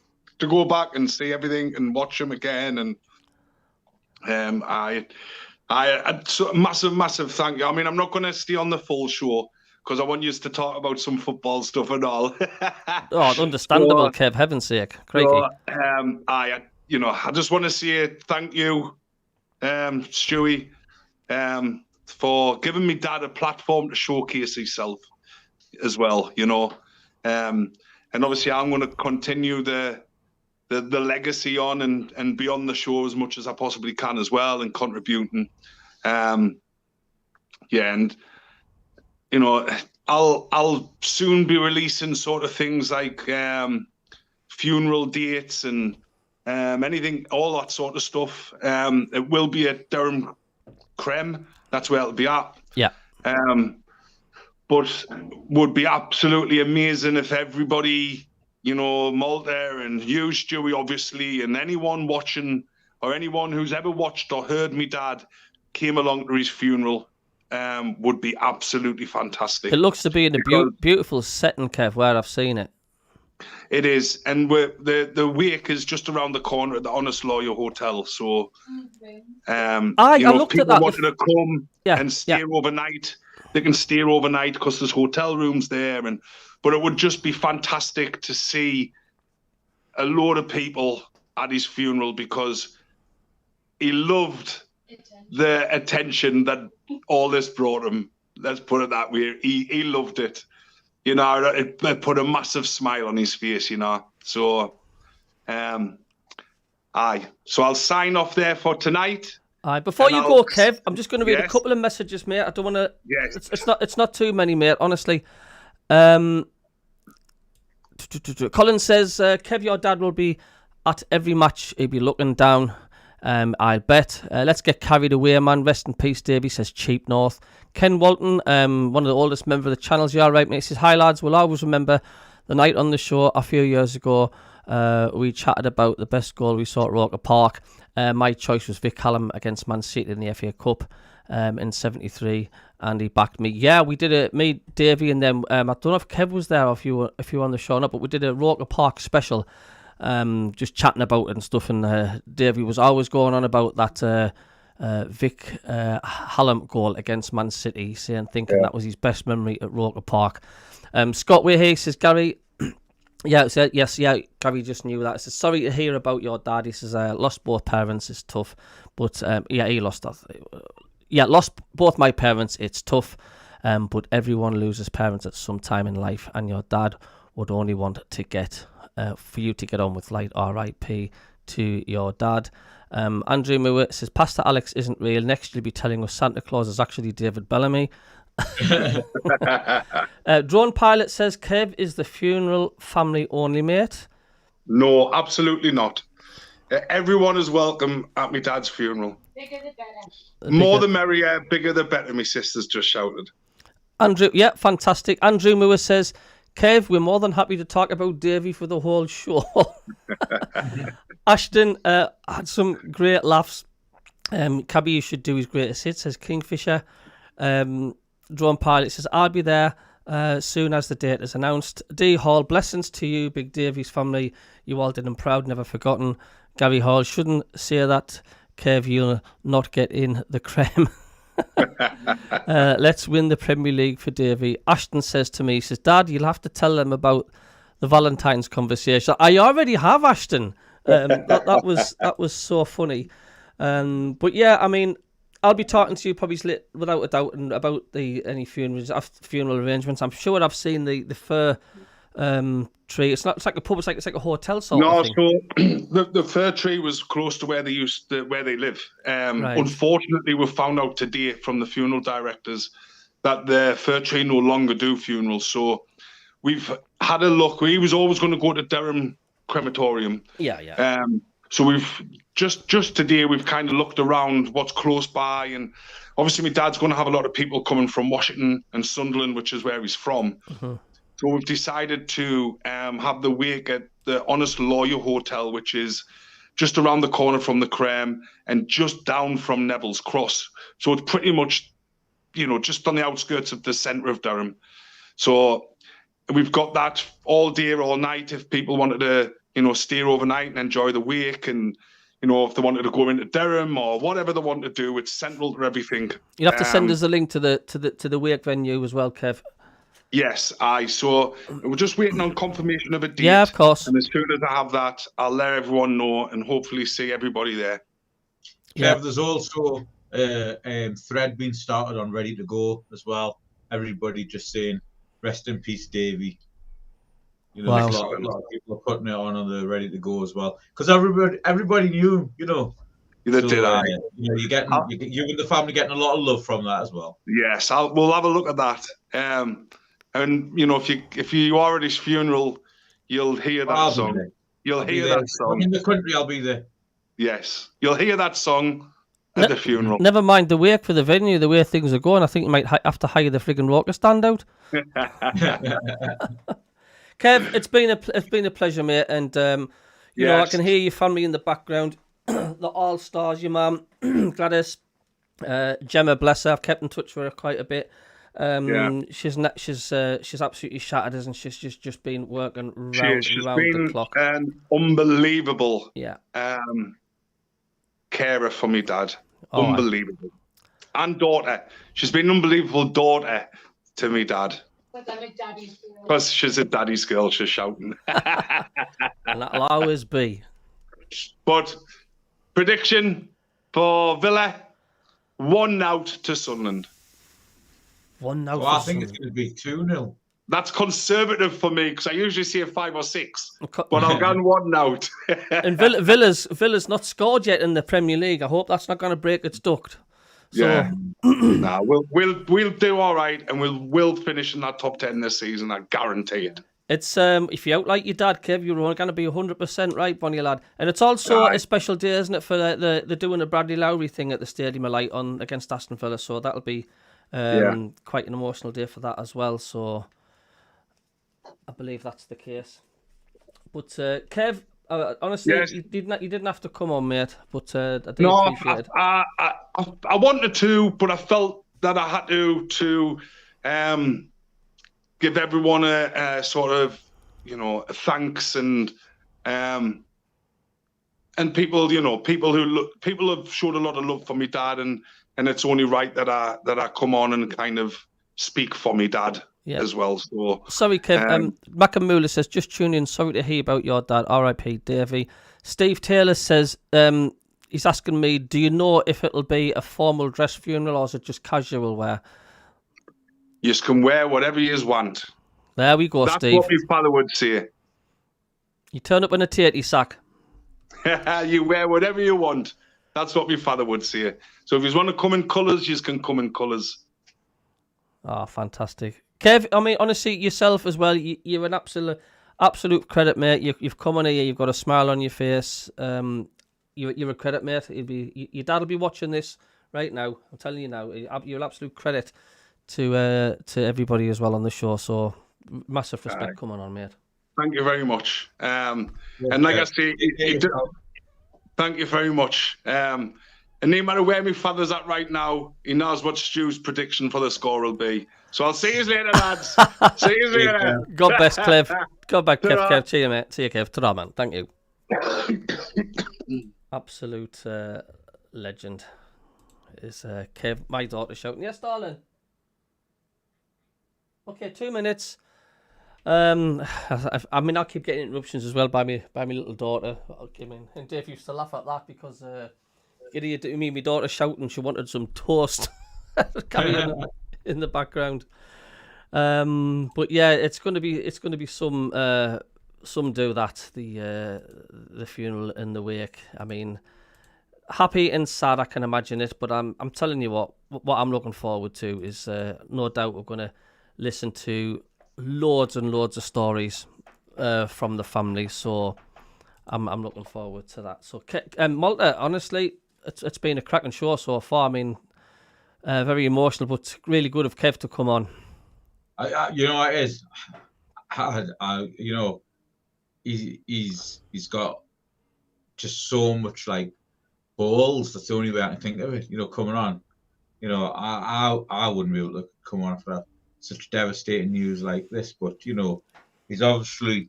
back and see everything and watch them again. And I massive thank you. I mean, I'm not going to stay on the full show because I want you to talk about some football stuff and all. Understandable, Kev. Heaven's sake, crikey. I just want to say thank you, Stewie, for giving me dad a platform to showcase himself as well, and obviously I'm going to continue the legacy on and be on the show as much as I possibly can as well, and contributing. I'll soon be releasing sort of things like funeral dates and anything, all that sort of stuff. It will be at Durham Creme. That's where it'll be at. Yeah. But would be absolutely amazing if everybody, Malta and you, Stewie, obviously, and anyone watching or anyone who's ever watched or heard me dad came along to his funeral. Would be absolutely fantastic. It looks to be in a beautiful setting, Kev, where I've seen it. It is, and the wake is just around the corner at the Honest Lawyer Hotel. So, I looked people at that. wanted to come and stay overnight. they can stay overnight because there's hotel rooms there. But it would just be fantastic to see a load of people at his funeral, because he loved the attention that all this brought him. Let's put it that way. He loved it. You know, it put a massive smile on his face, you know. So, aye. So I'll sign off there for tonight. Aye. Before you go, Kev, I'm just going to read a couple of messages, mate. I don't want to. Yes. It's not too many, mate. Honestly. Colin says, Kev, your dad will be at every match. He'll be looking down. I'll bet. Let's get carried away, man. Rest in peace, Davey, says Cheap North. Ken Walton, one of the oldest members of the channels. You all right, mate? He says, hi, lads. We'll always remember the night on the show a few years ago. We chatted about the best goal we saw at Roker Park. My choice was Vic Callum against Man City in the FA Cup in '73, and he backed me. Yeah, we did it. Me, Davey, and then I don't know if Kev was there or if you were on the show or not, but we did a Roker Park special, just chatting about it and stuff. And Davey was always going on about that Vic Hallam goal against Man City, thinking that was his best memory at Roker Park. Scott Way here says, Gary. Yes, Gary just knew that. He says, sorry to hear about your dad. He says, lost both parents, it's tough. But, he lost that. Lost both my parents, it's tough. But everyone loses parents at some time in life, and your dad would only want to get, for you to get on with light. R.I.P. to your dad. Andrew Moore says, Pastor Alex isn't real. Next you'll be telling us Santa Claus is actually David Bellamy. Drone Pilot says, Kev, is the funeral family only, mate? No, absolutely not. Everyone is welcome at my dad's funeral. Bigger the better. More the merrier, bigger the better, my sister's just shouted. Andrew, yeah, fantastic. Andrew Moore says, Kev, we're more than happy to talk about Davey for the whole show. Ashton had some great laughs. Cabbie, you should do his greatest hits, says Kingfisher. Drone Pilot says, I'll be there soon as the date is announced. D Hall, blessings to you, Big Davies family. You all did him proud, never forgotten. Gary Hall, shouldn't say that, Kev, you'll not get in the creme. Let's win the Premier League for Davey. Ashton says to me, he says, Dad, you'll have to tell them about the Valentine's conversation. I already have, Ashton. That was so funny. But yeah, I mean, I'll be talking to you probably without a doubt and about any funeral arrangements. I'm sure I've seen the fir tree. It's like a pub. It's like a hotel sort of thing. So the fir tree was close to where they live. Right. Unfortunately, we found out today from the funeral directors that the fir tree no longer do funerals. So we've had a look. We was always going to go to Durham Crematorium. Yeah. So we've just today we've kind of looked around what's close by, and obviously my dad's going to have a lot of people coming from Washington and Sunderland, which is where he's from. Mm-hmm. So we've decided to have the wake at the Honest Lawyer Hotel, which is just around the corner from the Creme and just down from Neville's Cross. So it's pretty much, just on the outskirts of the centre of Durham. So we've got that all day, all night if people wanted to, stay overnight and enjoy the wake, and if they wanted to go into Durham or whatever they want to do, it's central to everything. You have to send us a link to the wake venue as well, Kev. Yes, so we're just waiting on confirmation of a date. Yeah, of course. And as soon as I have that, I'll let everyone know and hopefully see everybody there. Kev, there's also a thread being started on Ready to Go as well. Everybody just saying, rest in peace, Davey. Wow. There's a lot of people are putting it on the Ready to Go as well, because everybody knew, They so, did that. you and the family getting a lot of love from that as well. Yes, we'll have a look at that. And if you are at his funeral, you'll hear that song. You'll hear that song. I'm in the country, I'll be there. Yes, you'll hear that song at the funeral. Never mind the wake for the venue, the way things are going. I think you might have to hire the friggin' rocker stand out. Kev, it's been a pleasure, mate, and I can hear your family in the background. The All Stars, your mum, Gladys, Gemma, bless her. I've kept in touch with her quite a bit. She's absolutely shattered, isn't she? She's just been working round the clock. An unbelievable carer for me dad. Unbelievable. and daughter. She's been an unbelievable daughter to me, Dad. Because she's a daddy's girl, she's shouting. And that'll always be. But prediction for Villa, 1-0 to Sunderland. 1-0. Well, I think it's going to be 2-0. That's conservative for me because I usually see a 5 or 6, but I'll go 1-0. And Villa's not scored yet in the Premier League. I hope that's not going to break its duct. So, yeah, nah, we'll do all right, and we'll finish in that top 10 this season. I guarantee it. It's if you out like your dad, Kev, you're only going to be 100% right, Bonnie lad. And it's also a special day, isn't it, for the doing the Bradley Lowry thing at the Stadium of Light on against Aston Villa. So that'll be quite an emotional day for that as well. So I believe that's the case. But Kev, honestly, you didn't have to come on, mate. But I do appreciate it. I wanted to, but I felt that I had to give everyone a sort of, a thanks and people, people have showed a lot of love for me dad, and it's only right that I come on and kind of speak for me dad as well. So sorry, Kev. Mackem Muller says, just tune in. Sorry to hear about your dad. R.I.P. Davey. Steve Taylor says, he's asking me, do you know if it'll be a formal dress funeral or is it just casual wear? You can wear whatever you want. There we go, That's Steve. That's what my father would say. You turn up in a tatey sack. You wear whatever you want. That's what my father would say. So if you want to come in colours, you can come in colours. Oh, fantastic. Kev, I mean, honestly, yourself as well, you're an absolute credit, mate. You've come on here, you've got a smile on your face. You're a credit, mate. Your dad will be watching this right now. I'm telling you now. You're an absolute credit to everybody as well on the show. So massive respect coming on, mate. Thank you very much. And like I say, thank you very much. And no matter where my father's at right now, he knows what Stu's prediction for the score will be. So I'll see you later, lads. See you later. God bless, Kev. God back, Kev. See you, mate. See you, Kev. Ta-ra, man. Thank you. Absolute legend is Kev. My daughter shouting, yes, darling. Okay, 2 minutes. I mean, I'll keep getting interruptions as well by my little daughter. And Dave used to laugh at that because my daughter shouting she wanted some toast in the background. But yeah, it's going to be some do that, the funeral and the wake. I mean, happy and sad, I can imagine it. But I'm telling you what I'm looking forward to is no doubt we're going to listen to loads and loads of stories from the family. So I'm looking forward to that. So Malta, honestly, it's been a cracking show so far. I mean, very emotional, but really good of Kev to come on. It is. He's got just so much like balls. That's the only way I can think of it. Coming on. I wouldn't be able to come on after such devastating news like this. But he's obviously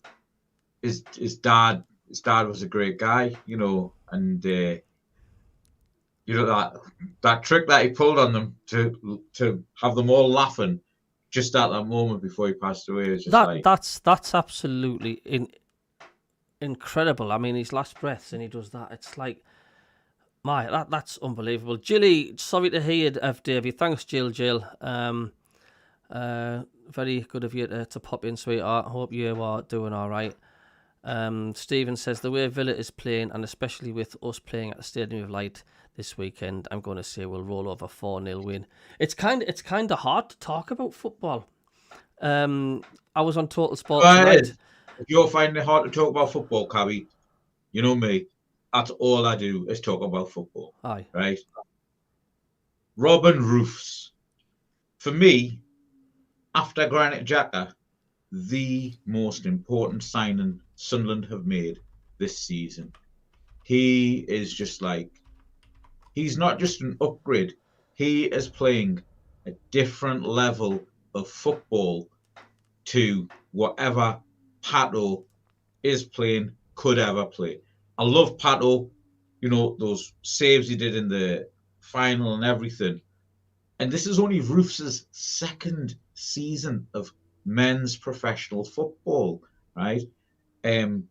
his dad. His dad was a great guy. And that trick that he pulled on them to have them all laughing just at that moment before he passed away is just that's absolutely incredible. I mean, his last breaths and he does that. It's like, that's unbelievable. Jilly, sorry to hear of Davey. Thanks, Jill. Very good of you to pop in, sweetheart. Hope you are doing all right. Stephen says the way Villa is playing, and especially with us playing at the Stadium of Light this weekend, I'm going to say we'll roll over 4-0 win. It's kind of hard to talk about football. I was on Total Sport tonight. If you're finding it hard to talk about football, Cabbie, you know me. That's all I do is talk about football. Aye. Right? Robin Roofs. For me, after Granit Xhaka, the most important signing Sunderland have made this season. He is just like, he's not just an upgrade. He is playing a different level of football to whatever Pato is playing, could ever play. I love Pato, those saves he did in the final and everything. And this is only Roofs' second season of men's professional football, right? And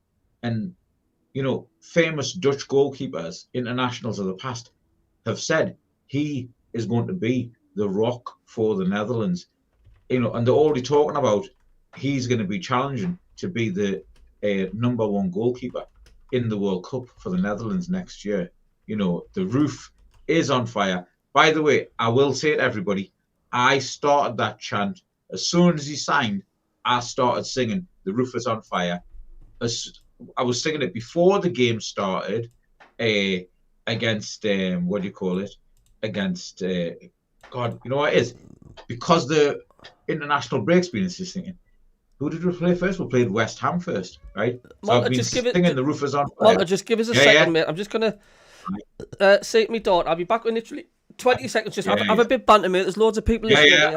you know, famous Dutch goalkeepers, internationals of the past, have said he is going to be the rock for the Netherlands. You know, and they're already talking about he's going to be challenging to be the number one goalkeeper in the World Cup for the Netherlands next year. You know, the roof is on fire. By the way, I will say to everybody, I started that chant as soon as he signed. I started singing "The Roof is on fire." I was singing it before the game started, against what do you call it? Against God, you know what it is? Because the international break's been insisting. Who did we play first? We played West Ham first, right? So Malta, I've been singing "The Roof is on fire." Malta, just give us a second, mate. I'm just gonna say to me daughter, I'll be back in literally 20 seconds. Just have a bit banter, mate. There's loads of people listening. Yeah,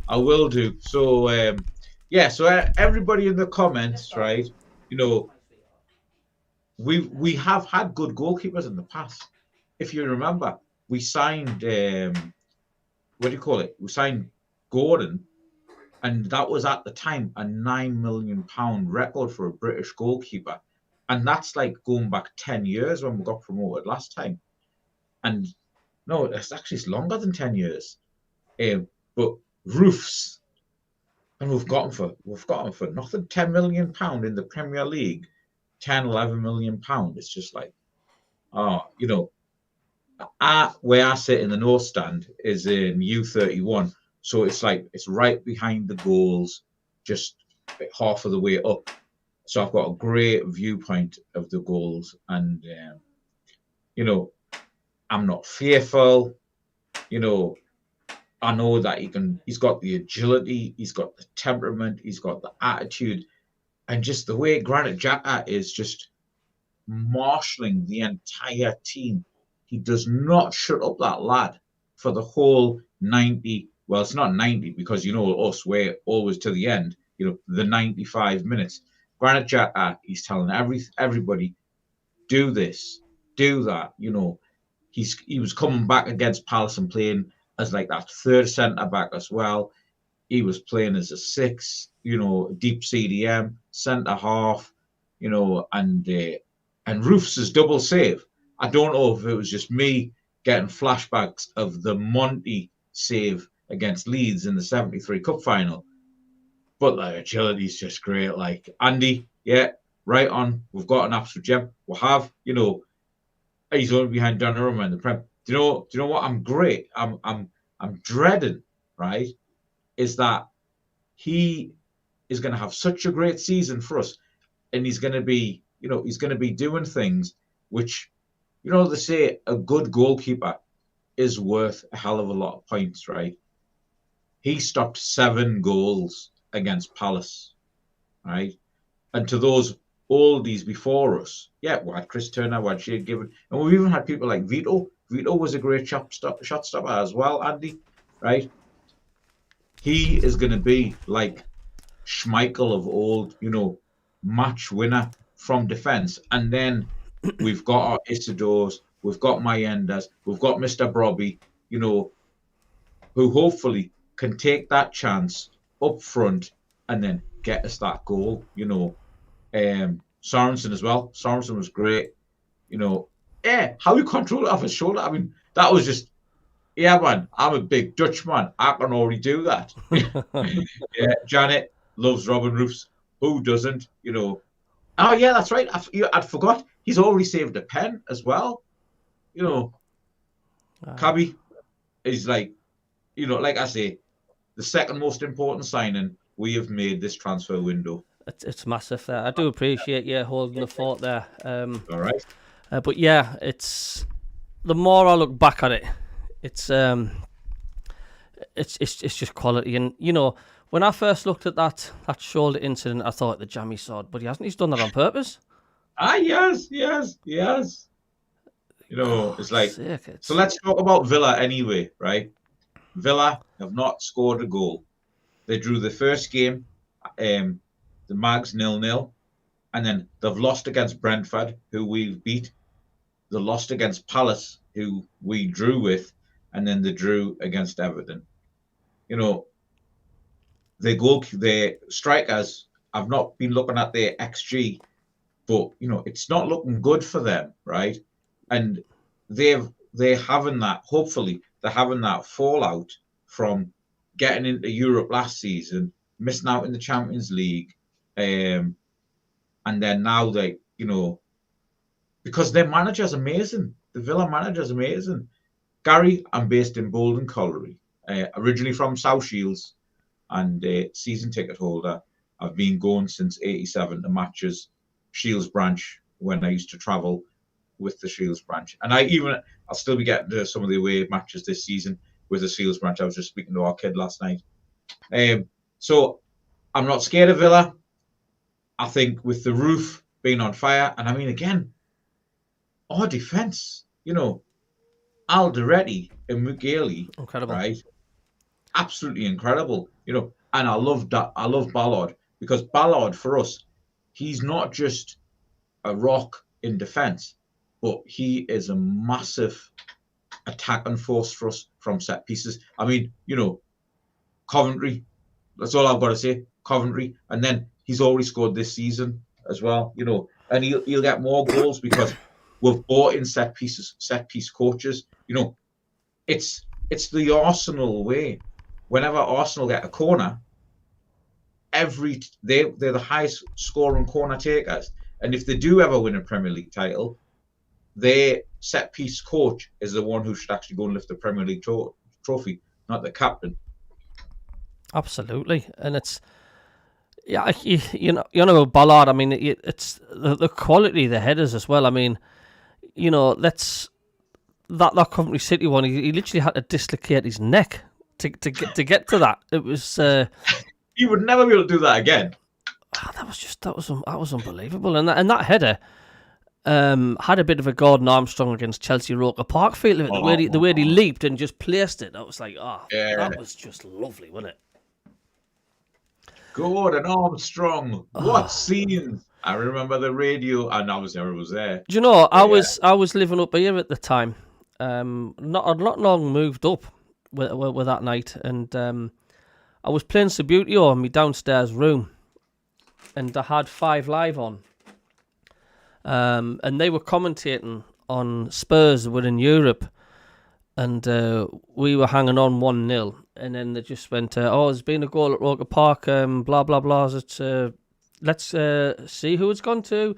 I will do. So so everybody in the comments, right? You know, we have had good goalkeepers in the past. If you remember, we signed what do you call it? We signed Gordon, and that was at the time a £9 million record for a British goalkeeper, and that's like going back 10 years when we got promoted last time. And no, it's longer than 10 years. But Roofs, and we've got him for nothing. £10 million in the Premier League, 10, 11 million pound. It's just like, you know, where I sit in the North Stand is in U31, so it's like it's right behind the goals, just half of the way up. So I've got a great viewpoint of the goals, and you know, I'm not fearful. You know, I know that he's got the agility, he's got the temperament, he's got the attitude, and just the way Granit Xhaka is just marshalling the entire team. He does not shut up that lad for the whole 90. Well, it's not 90 because, you know, us, we're always to the end, you know, the 95 minutes. Granit Xhaka, he's telling everybody, do this, do that. You know, he was coming back against Palace and playing as like that third centre back as well. He was playing as a 6, you know, deep CDM, centre half, you know, and Roofs' double save. I don't know if it was just me getting flashbacks of the Monty save against Leeds in the 73 Cup final. But the agility is just great. Like, Andy, yeah, right on. We've got an absolute gem. We'll have, you know, he's only behind Donnarumma in the Prem. Do you know what? I'm dreading, right? Is that he is going to have such a great season for us, and he's going to be, you know, he's going to be doing things which, you know, they say a good goalkeeper is worth a hell of a lot of points, right? He stopped 7 goals against Palace, right? And to those oldies before us, yeah, we had Chris Turner, we had Shea Given, and we even had people like Vito. Vito was a great shot stopper as well, Andy, right? He is going to be like Schmeichel of old, you know, match winner from defence. And then we've got our Isidores, we've got Mayendas, we've got Mr. Brobby, you know, who hopefully can take that chance up front and then get us that goal, you know. Sorensen as well. Sorensen was great, you know. Yeah, how he controlled it off his shoulder. I mean, that was just, yeah, man, I'm a big Dutch man. I can already do that. Yeah, Janet loves Robin Roofs. Who doesn't, you know? Oh, yeah, that's right. I'd forgot. He's already saved a pen as well. You know, CABBIE is like, you know, like I say, the second most important signing we have made this transfer window. It's massive there. I do appreciate you holding the fort there. All right. But yeah, it's the more I look back at it, it's just quality. And you know, when I first looked at that shoulder incident, I thought the jammy sword, but he hasn't. He's done that on purpose. Yes. You know, it's like, so let's talk about Villa anyway, right? Villa have not scored a goal. They drew the first game, the Mags 0-0, and then they've lost against Brentford, who we've beat. They lost against Palace, who we drew with, and then they drew against Everton. You know, their strikers, I've not been looking at their XG, but you know, it's not looking good for them, right? And they're having that, hopefully they're having that fallout from getting into Europe last season, missing out in the Champions League, and then now they, you know, because their manager's amazing. The Villa manager's amazing. Gary, I'm based in Bolden Colliery, originally from South Shields, and season ticket holder. I've been going since '87 to matches, Shields branch, when I used to travel with the Shields branch. And I'll still be getting to some of the away matches this season with the Shields branch. I was just speaking to our kid last night. So I'm not scared of Villa. I think with the roof being on fire, and I mean, again, our defence, you know, Alderete and Mugheli, Incredible. Right? Absolutely incredible. You know, and I love Ballard, because Ballard, for us, he's not just a rock in defence, but he is a massive attacking force for us from set pieces. I mean, you know, Coventry, that's all I've got to say, Coventry. And then he's already scored this season as well, you know, and he'll get more goals because we've bought in set piece coaches. You know, it's the Arsenal way. Whenever Arsenal get a corner, they're the highest scoring corner takers. And if they do ever win a Premier League title, their set piece coach is the one who should actually go and lift the Premier League trophy, not the captain. Absolutely, and it's you know Ballard. I mean, it's the quality of the headers as well. I mean, you know, that Coventry City one. He literally had to dislocate his neck to get to that. It was. He would never be able to do that again. That was unbelievable, and that header had a bit of a Gordon Armstrong against Chelsea Roker Park feel of it. The way he leaped and just placed it. I was like, that was just lovely, wasn't it? Gordon Armstrong, what scenes! I remember the radio, and obviously I was there. Do you know, I was living up here at the time. Not long moved up with that night, and I was playing Subbuteo in my downstairs room, and I had 5 Live on, and they were commentating on Spurs that were in Europe, and we were hanging on 1-0, and then they just went, there's been a goal at Roker Park, blah blah blah. Let's see who it's gone to,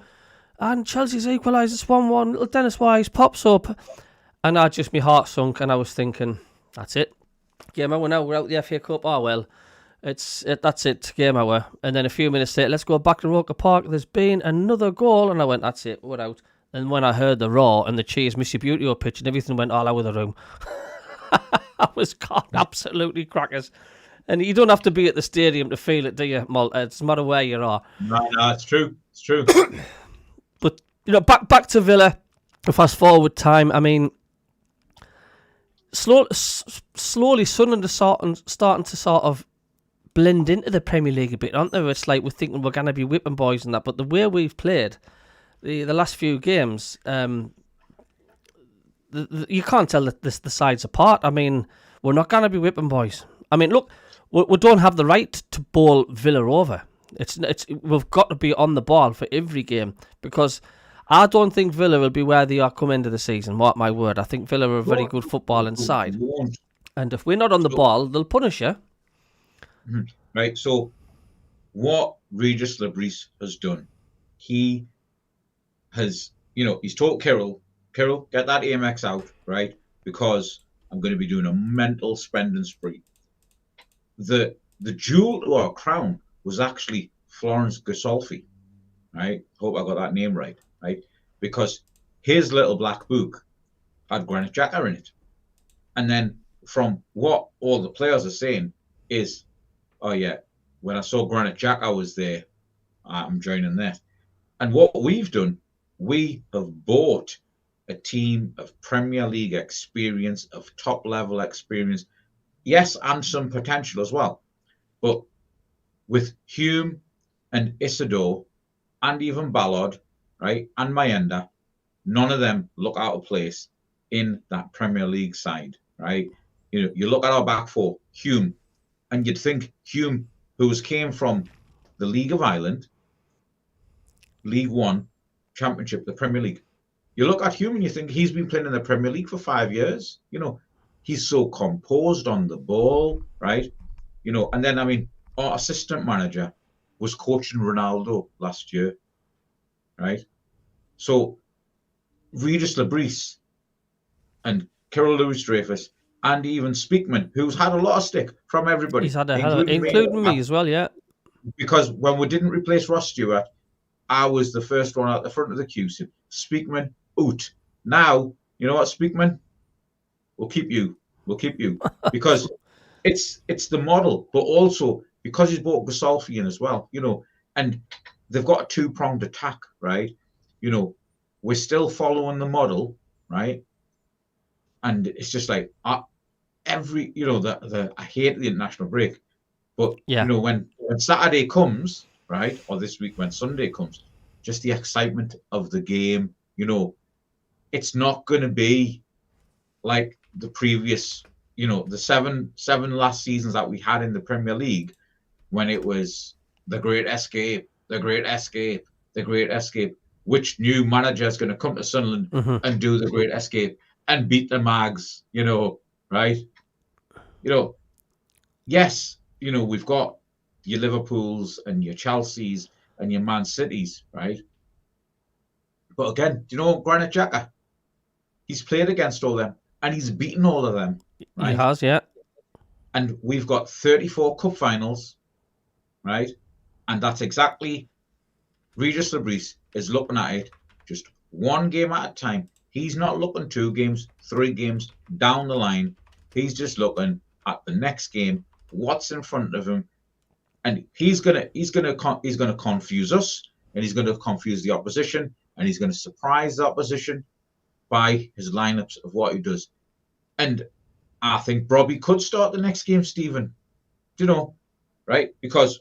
and Chelsea's equalised. It's 1-1. Little Dennis Wise pops up, and my heart sunk, and I was thinking, that's it. Game over now. We're out the FA Cup. Oh well, that's it. Game over. And then a few minutes later, let's go back to Roker Park. There's been another goal, and I went, that's it. We're out. And when I heard the roar and the cheers, Missy Beauty pitch, and everything went all out of the room. I was caught absolutely crackers. And you don't have to be at the stadium to feel it, do you, Mal? It doesn't matter where you are. No, it's true. It's true. But you know, back to Villa. Fast forward time. I mean, slowly, Sunderland are starting to sort of blend into the Premier League a bit, aren't they? It's like we're thinking we're going to be whipping boys and that, but the way we've played the last few games, you can't tell the sides apart. I mean, we're not going to be whipping boys. I mean, look, we don't have the right to bowl Villa over. We've got to be on the ball for every game, because I don't think Villa will be where they are come into the season. Mark my word. I think Villa are a very good footballing side. And if we're not on the ball, they'll punish you. Right, so what Regis Lebris has done, he has, he's told Kirill, get that Amex out, right? Because I'm going to be doing a mental spending spree. The jewel to our crown was actually Florence Gasolfi, right? Hope I got that name right? Because his little black book had Granit Xhaka in it. And then from what all the players are saying is, oh yeah, when I saw Granit Xhaka was there, I'm joining that. And what we've done, we have bought a team of Premier League experience, of top level experience, yes, and some potential as well. But with Hume and Isidore and even Ballard, right, and Mayenda, none of them look out of place in that Premier League side. right? You know, you look at our back four, Hume, and you'd think Hume, who came from the League of Ireland, League One, Championship, the Premier League. You look at Hume and you think he's been playing in the Premier League for 5 years. You know, he's so composed on the ball, right? You know, and then, I mean, our assistant manager was coaching Ronaldo last year, right? So, Regis Labrise and Kirill Lewis-Dreyfus and even Speakman, who's had a lot of stick from everybody. He's had a hell of, including me as well, yeah. Because when we didn't replace Ross Stewart, I was the first one out the front of the queue. So Speakman, out. Now, you know what, Speakman? We'll keep you. We'll keep you. Because it's the model, but also because he's brought Gasolfi in as well, you know, and they've got a two-pronged attack, right? You know, we're still following the model, right? And it's just like every, you know, I hate the international break, but yeah. You know, when Saturday comes, right, or this week when Sunday comes, just the excitement of the game, you know, it's not going to be like the previous, you know, the seven last seasons that we had in the Premier League, when it was the great escape, the great escape, the great escape. Which new manager is going to come to Sunderland and do the great escape and beat the Mags, you know, right? You know, yes, you know, we've got your Liverpools and your Chelseas and your Man Cities, right? But again, do you know Granit Xhaka? He's played against all them and he's beaten all of them, right? He has, yeah. And we've got 34 cup finals, right? And that's exactly Regis Labrise is looking at it just one game at a time. He's not looking 2 games, 3 games down the line. He's just looking at the next game, what's in front of him, and he's gonna confuse us, and he's gonna confuse the opposition, and he's gonna surprise the opposition by his lineups of what he does. And I think Robbie could start the next game, Stephen. Do you know, right? Because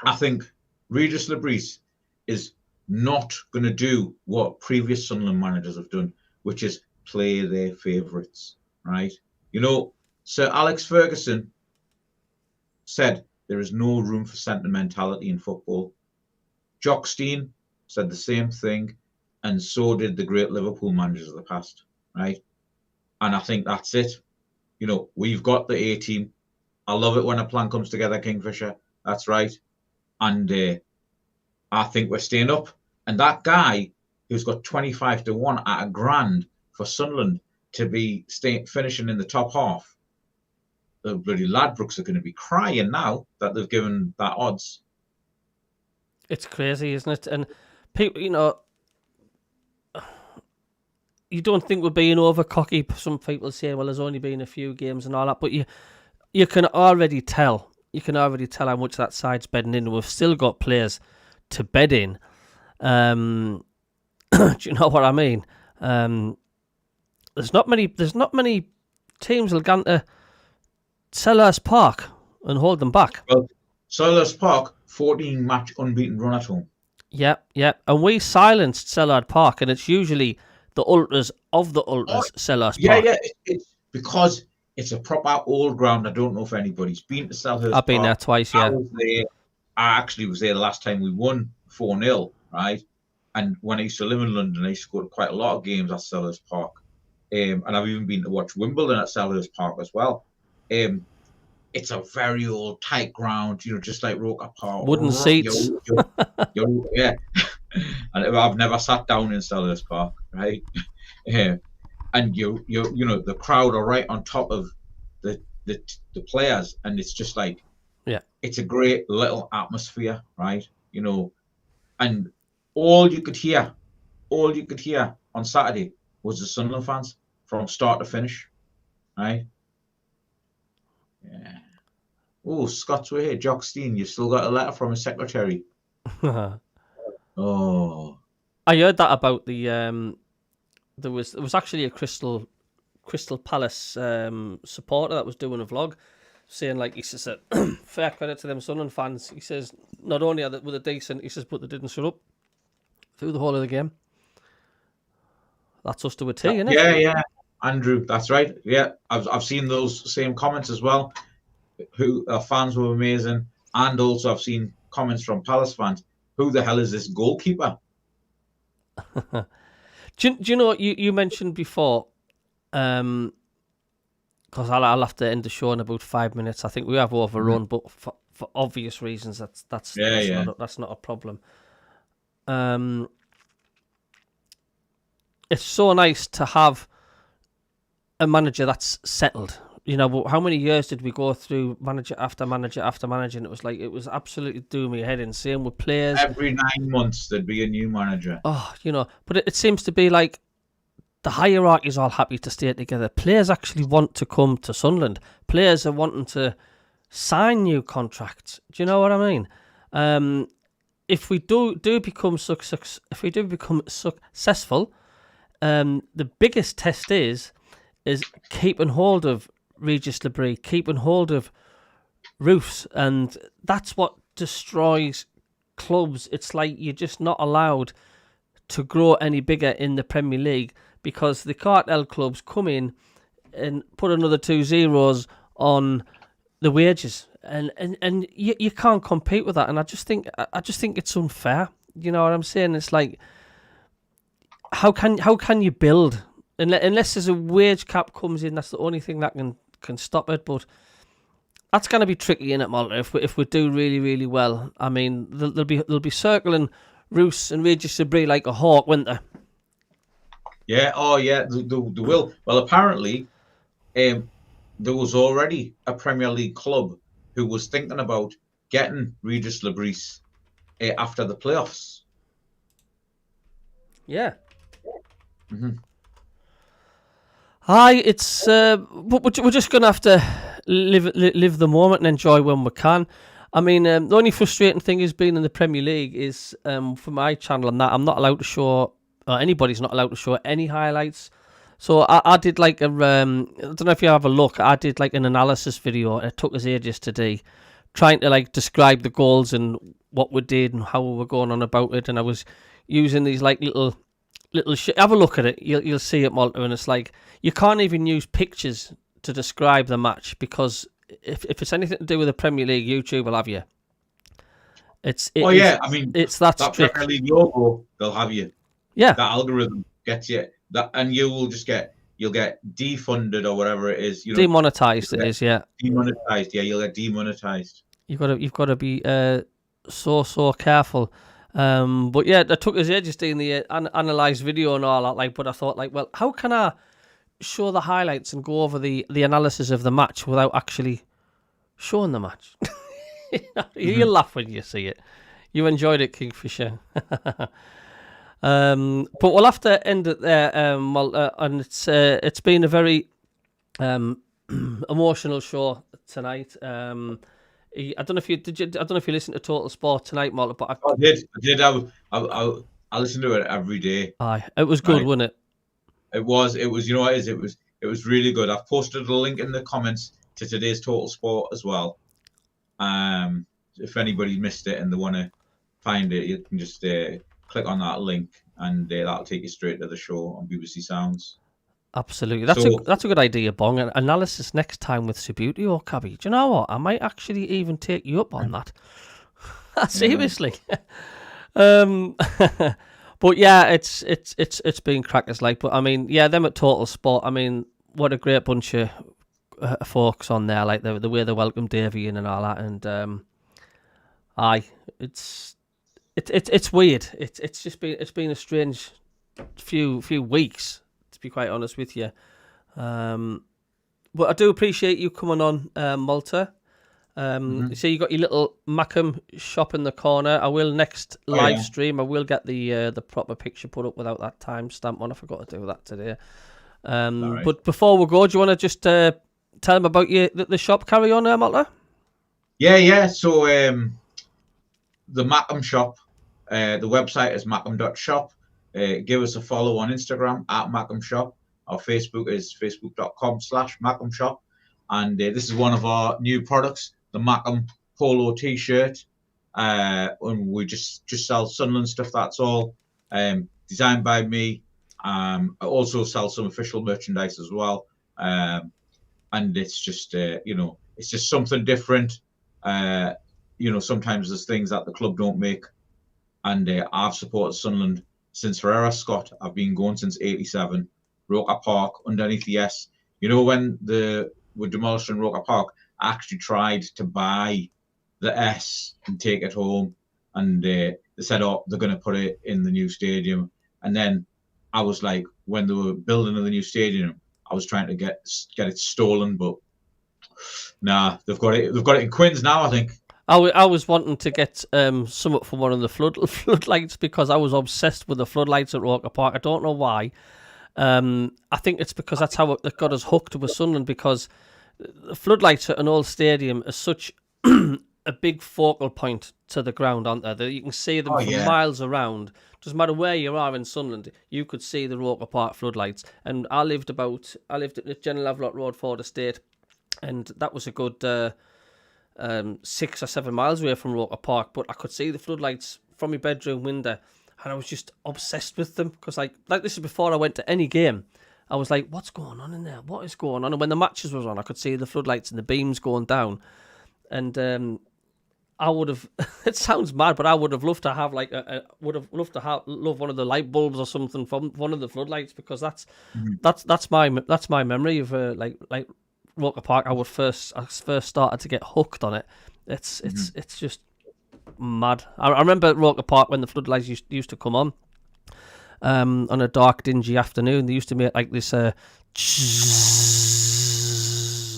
I think Regis Labrise is not going to do what previous Sunderland managers have done, which is play their favourites, right? You know, Sir Alex Ferguson said there is no room for sentimentality in football. Jock Stein said the same thing, and so did the great Liverpool managers of the past, right? And I think that's it. You know, we've got the A team. I love it when a plan comes together, Kingfisher. That's right. And I think we're staying up. And that guy who's got 25-1 at $1,000 for Sunderland to be finishing in the top half, the bloody Ladbrokes are going to be crying now that they've given that odds. It's crazy, isn't it? And people, you know, you don't think we're being over cocky. Some people say, well, there's only been a few games and all that, but you can already tell. You can already tell how much that side's bedding in. We've still got players to bed in. Do you know what I mean? There's not many teams will go to Selhurst Park and hold them back. Well, Selhurst Park, 14-match unbeaten run at home. Yep. And we silenced Selhurst Park, and it's usually the ultras of the ultras, Selhurst Park. Yeah, it's because it's a proper old ground. I don't know if anybody's been to Selhurst Park. I've been there twice, yeah. I actually was there the last time we won 4-0, right? And when I used to live in London, I used to go to quite a lot of games at Selhurst Park. And I've even been to watch Wimbledon at Selhurst Park as well. It's a very old, tight ground, you know, just like Roker Park. Wooden seats. Yeah. And I've never sat down in Selhurst Park, right? And you know, the crowd are right on top of the players, and it's just like, yeah, it's a great little atmosphere, right? You know, and all you could hear on Saturday was the Sunderland fans from start to finish, right? Yeah. Oh, Scott's were here. Jock Stein, you've still got a letter from his secretary. Oh, I heard that about the there was actually a Crystal Palace supporter that was doing a vlog saying, like, he says, fair credit to them Sunderland fans. He says not only were they decent, he says, but they didn't shut up through the whole of the game. That's us to a T, isn't it? Yeah. Andrew, that's right. Yeah, I've seen those same comments as well. Who fans were amazing, and also I've seen comments from Palace fans. Who the hell is this goalkeeper? Do you know what you mentioned before? Because I'll have to end the show in about 5 minutes. I think we have overrun, but for obvious reasons, that's not a problem. It's so nice to have a manager that's settled. You know, how many years did we go through manager after manager after manager, and it was absolutely doing me head in. Same with players. Every 9 months there'd be a new manager. Oh, you know, but it seems to be like the hierarchy's all happy to stay together. Players actually want to come to Sunderland. Players are wanting to sign new contracts. Do you know what I mean? If we do become successful, the biggest test is keeping hold of Regis Labrie, keeping hold of Roofs, and that's what destroys clubs. It's like you're just not allowed to grow any bigger in the Premier League because the cartel clubs come in and put another 2 zeros on the wages, and you can't compete with that. And I just think it's unfair. You know what I'm saying? It's like how can you build unless there's a wage cap comes in? That's the only thing that can stop it. But that's going to be tricky in it, Malta. If we do really really well, I mean they'll be circling Roos and Regis Labrie like a hawk, won't they? Yeah. Oh yeah. They will. Well, apparently, there was already a Premier League club who was thinking about getting Regis Labrie after the playoffs. Yeah. Mm-hmm. Aye, it's but we're just gonna have to live the moment and enjoy when we can. I mean, the only frustrating thing is being in the Premier League is for my channel and that I'm not allowed to show, or anybody's not allowed to show any highlights. So I did like a I don't know if you have a look. I did like an analysis video. It took us ages to do, trying to like describe the goals and what we did and how we were going on about it. And I was using these like little have a look at it. You'll see it, Malta, and it's like you can't even use pictures to describe the match because if it's anything to do with the Premier League, YouTube will have you. I mean, it's that strict. Premier League logo, they'll have you. Yeah, that algorithm gets you that, and you'll get defunded or whatever it is. Demonetized. It is, yeah. Demonetized, yeah. You'll get demonetized. You've got to be so careful. But yeah, that took us ages doing the analysed video and all that. Like, but I thought, like, well, how can I show the highlights and go over the analysis of the match without actually showing the match? You laugh when you see it. You enjoyed it, Kingfisher. But we'll have to end it there. And it's been a very emotional show tonight. I don't know if you did. I don't know if you listened to Total Sport tonight, Malta. But I did. I listen to it every day. Aye, it was good, wasn't it? It was. You know what it is? It was really good. I've posted a link in the comments to today's Total Sport as well. If anybody missed it and they want to find it, you can just click on that link and that'll take you straight to the show on BBC Sounds. Absolutely. That's a good idea, Bong. An analysis next time with Subbuteo or CABBIE. Do you know what? I might actually even take you up on that. Seriously. But yeah, it's been crackers like. But I mean, yeah, them at Total Sport. I mean, what a great bunch of folks on there. Like the way they welcome Davey in and all that. And it's weird. It's been a strange few weeks, to be quite honest with you. But I do appreciate you coming on, Malta. So you got your little Mackem shop in the corner. I will next live stream. I will get the proper picture put up without that timestamp on. I forgot to do that today. Right. But before we go, do you want to just tell them about the shop? Carry on, Malta. Yeah. So the Mackem shop, the website is mackem.shop. Give us a follow on Instagram at Mackem Shop. Our Facebook is facebook.com/Mackem Shop. And this is one of our new products, the Mackem Polo T-shirt. And we just sell Sunderland stuff, that's all. Designed by me. I also sell some official merchandise as well. And it's just, it's just something different. Sometimes there's things that the club don't make. And I've supported Sunderland since Ferreira Scott. I've been going since '87. Roker Park, underneath the S. When we're demolishing Roker Park, I actually tried to buy the S and take it home. And they said, they're going to put it in the new stadium. And then I was like, when they were building the new stadium, I was trying to get it stolen, but nah, they've got it in Quins now, I think. I was wanting to get something for one of the floodlights because I was obsessed with the floodlights at Roker Park. I don't know why. I think it's because that's how it got us hooked with Sunderland, because the floodlights at an old stadium are such a big focal point to the ground, aren't they? That you can see them for miles around. Doesn't matter where you are in Sunderland, you could see the Roker Park floodlights. And I lived at General Havelock Road, Ford Estate, and that was a good 6 or 7 miles away from Roker Park, but I could see the floodlights from my bedroom window, and I was just obsessed with them, because like this is before I went to any game. I was like, what's going on in there? What is going on? And when the matches was on, I could see the floodlights and the beams going down, and I would have. It sounds mad, but I would have loved to have love one of the light bulbs or something from one of the floodlights, because that's my memory of like Roker Park. I first started to get hooked on it. It's just mad. I remember at Roker Park when the floodlights used to come on a dark, dingy afternoon. They used to make like this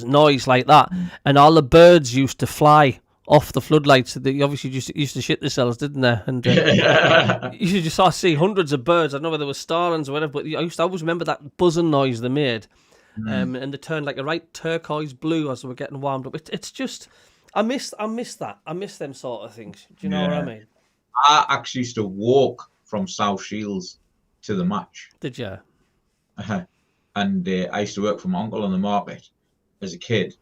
noise like that, and all the birds used to fly off the floodlights. They obviously just used to shit themselves, didn't they? And you just saw see hundreds of birds. I don't know whether they were starlings or whatever, but I used to always remember that buzzing noise they made. And they turned like a right turquoise blue as they were getting warmed up. It's just, I miss that. I miss them sort of things. Do you know what I mean? I actually used to walk from South Shields to the match. Did you? And I used to work for my uncle on the market as a kid,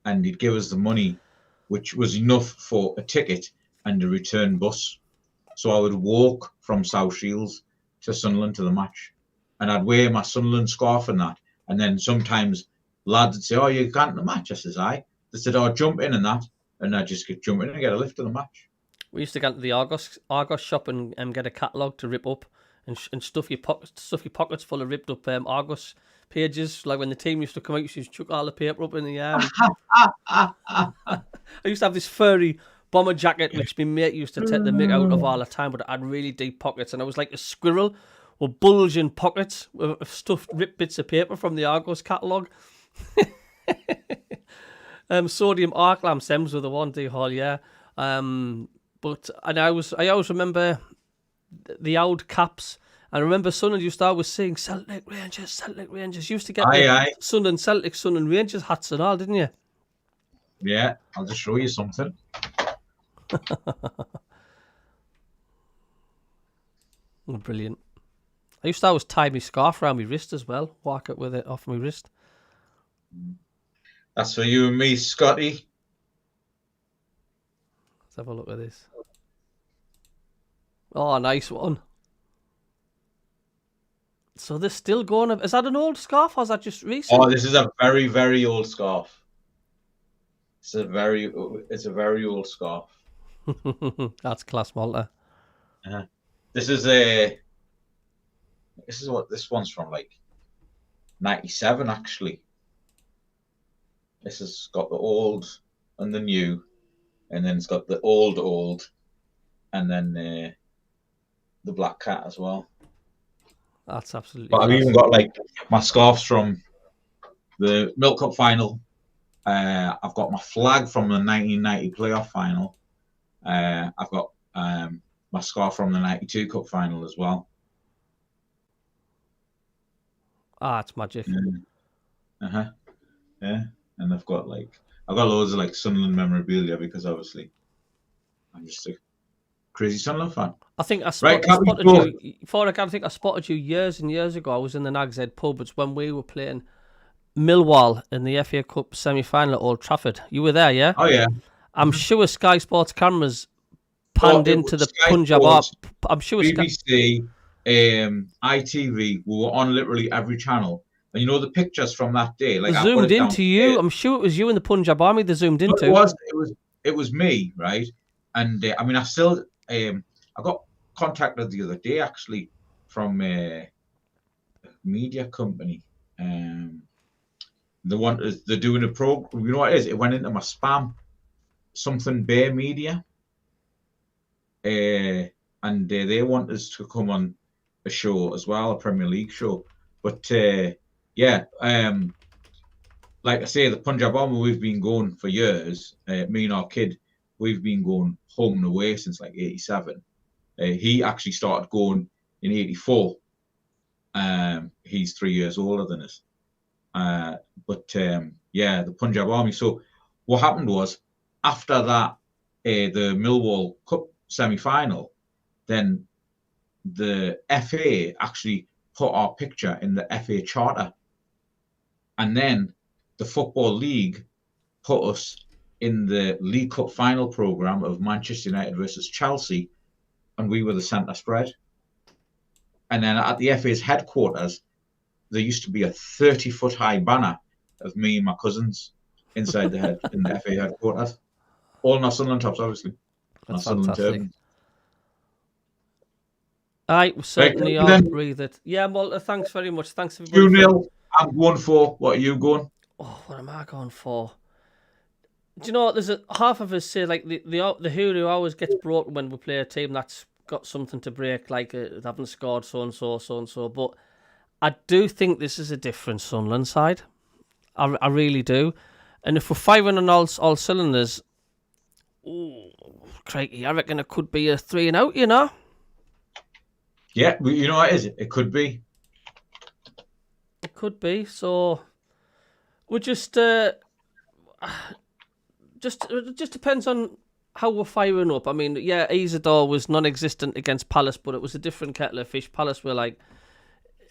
and he'd give us the money, which was enough for a ticket and a return bus. So I would walk from South Shields to Sunderland to the match, and I'd wear my Sunderland scarf and that. And then sometimes lads would say, "Oh, you can't the match." I says, "Aye." They said, "Oh, jump in and that," and I just get jump in and get a lift to the match. We used to go to the Argos shop and get a catalogue to rip up and stuff your pockets full of ripped up Argos pages. Like when the team used to come out, you used to chuck all the paper up in the air. I used to have this furry bomber jacket, which my mate used to take the mick out of all the time, but it had really deep pockets, and I was like a squirrel with bulging pockets of stuffed ripped bits of paper from the Argos catalogue. Sodium arc lamps, them were the one, D-Hall, yeah. But I always remember the old caps. I remember Sunderland used to always sing Celtic Rangers. Used to get Sunderland Celtic, Sunderland Rangers hats and all, didn't you? Yeah, I'll just show you something. Oh, brilliant. I used to always tie my scarf around my wrist as well, walk it with it off my wrist. That's for you and me, Scotty. Let's have a look at this. Oh, nice one. So they're still going. Is that an old scarf or is that just recent? Oh, this is a very, very old scarf. It's a very old scarf. That's class, Malta. This is what this one's from, like 97 actually. This has got the old and the new, and then it's got the old, and then the black cat as well. That's absolutely. But I've even got like my scarves from the Milk Cup final. I've got my flag from the 1990 playoff final. I've got my scarf from the 92 Cup final as well. Ah, it's magic. Yeah. And I've got loads of like Sunderland memorabilia because obviously I'm just a crazy Sunderland fan. I think I spotted you years and years ago. I was in the Nag's Head pub. It's when we were playing Millwall in the FA Cup semi-final at Old Trafford. You were there, yeah? Oh, yeah. I'm sure Sky Sports cameras panned into the Punjab. I'm sure BBC, ITV, we were on literally every channel. And you know the pictures from that day, like They I put zoomed it down into you. here. I'm sure it was you in the Punjab Army they zoomed into. It was me, right? And I mean, I still I got contacted the other day actually from a media company. They're doing a program. You know what it is? It went into my spam. Something Bear Media. And they want us to come on a show as well, a Premier League show. But yeah, like I say, the Punjab Army, we've been going for years. Me and our kid, we've been going home and away since like '87. He actually started going in '84. He's 3 years older than us. But yeah, the Punjab Army. So what happened was, after that, the Millwall Cup semi-final, then the FA actually put our picture in the FA charter. And then the Football League put us in the League Cup final programme of Manchester United versus Chelsea, and we were the centre spread. And then at the FA's headquarters, there used to be a 30-foot high banner of me and my cousins inside in the FA headquarters. All in our Sunderland tops, obviously. That's Sunderland fantastic. turbans. I certainly Right, are then- breathe it. Yeah, Malta, thanks very much. Thanks everybody. 2-0. I'm going for. What are you going? Oh, what am I going for? Do you know what? There's half of us say like the hoodoo always gets broken when we play a team that's got something to break, like they haven't scored so and so. But I do think this is a different Sunderland side. I really do. And if we're firing on all cylinders, ooh, crikey, I reckon it could be a 3-0, you know? Yeah, you know what it is? It could be. It could be. So we it just depends on how we're firing up. I mean, yeah, Isidore was non-existent against Palace, but it was a different kettle of fish. Palace were like,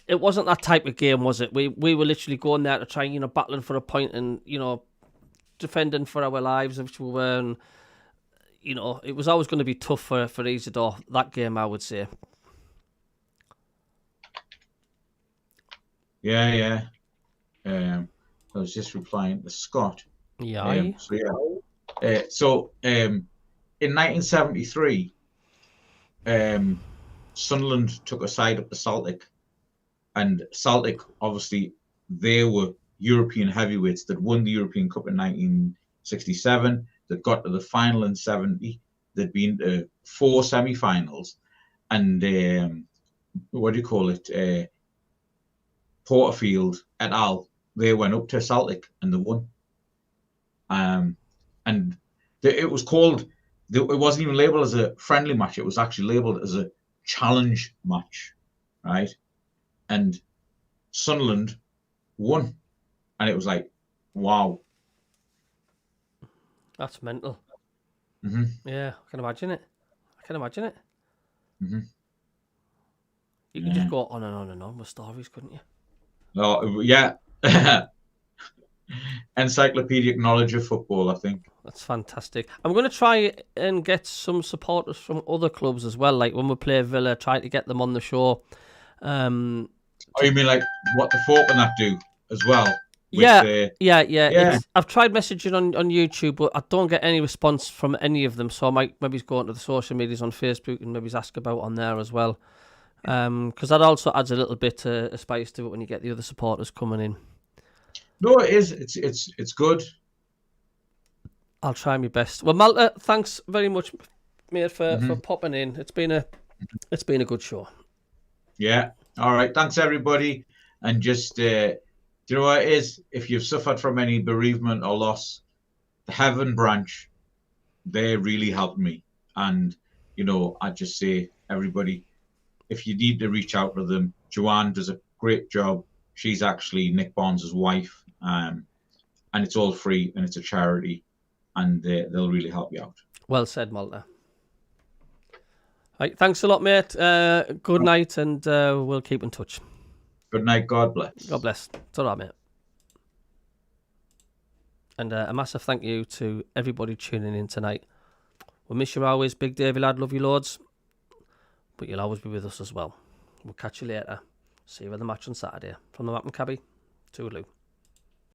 it wasn't that type of game, was it? We were literally going there to try, battling for a point and, defending for our lives, which we were. And, it was always going to be tough for Isidore, that game, I would say. Yeah. I was just replying to Scott. Yeah. So in 1973, Sunderland took a side up to Celtic, and Celtic, obviously, they were European heavyweights that won the European Cup in 1967, that got to the final in 70, they'd been to 4 semi-finals, and Porterfield et al., they went up to Celtic and they won. And it was called, it wasn't even labelled as a friendly match, it was actually labelled as a challenge match, right? And Sunderland won. And it was like, wow. That's mental. Mm-hmm. Yeah, I can imagine it. Mm-hmm. You could just go on and on and on with stories, couldn't you? Oh, yeah. Encyclopedic knowledge of football, I think. That's fantastic. I'm going to try and get some supporters from other clubs as well. Like when we play Villa, try to get them on the show. Oh, you mean like what the folk and that do as well? Yeah. I've tried messaging on YouTube, but I don't get any response from any of them. So I might maybe go into the social medias on Facebook and maybe ask about on there as well. Because that also adds a little bit of spice to it when you get the other supporters coming in. No, it is. It's good. I'll try my best. Well, Malta, thanks very much, mate, for popping in. It's been a good show. Yeah. All right. Thanks, everybody. And just, do you know what it is? If you've suffered from any bereavement or loss, the Heaven branch, they really helped me. And, I just say, everybody, if you need to reach out to them, Joanne does a great job. She's actually Nick Barnes' wife. And it's all free and it's a charity. And they'll really help you out. Well said, Malta. Right, thanks a lot, mate. Good night, and we'll keep in touch. Good night. God bless. God bless. It's all right, mate. And a massive thank you to everybody tuning in tonight. We'll miss you always, Big Davey lad. Love you loads. But you'll always be with us as well. We'll catch you later. See you at the match on Saturday. From the Mackem CABBIE, toodaloo.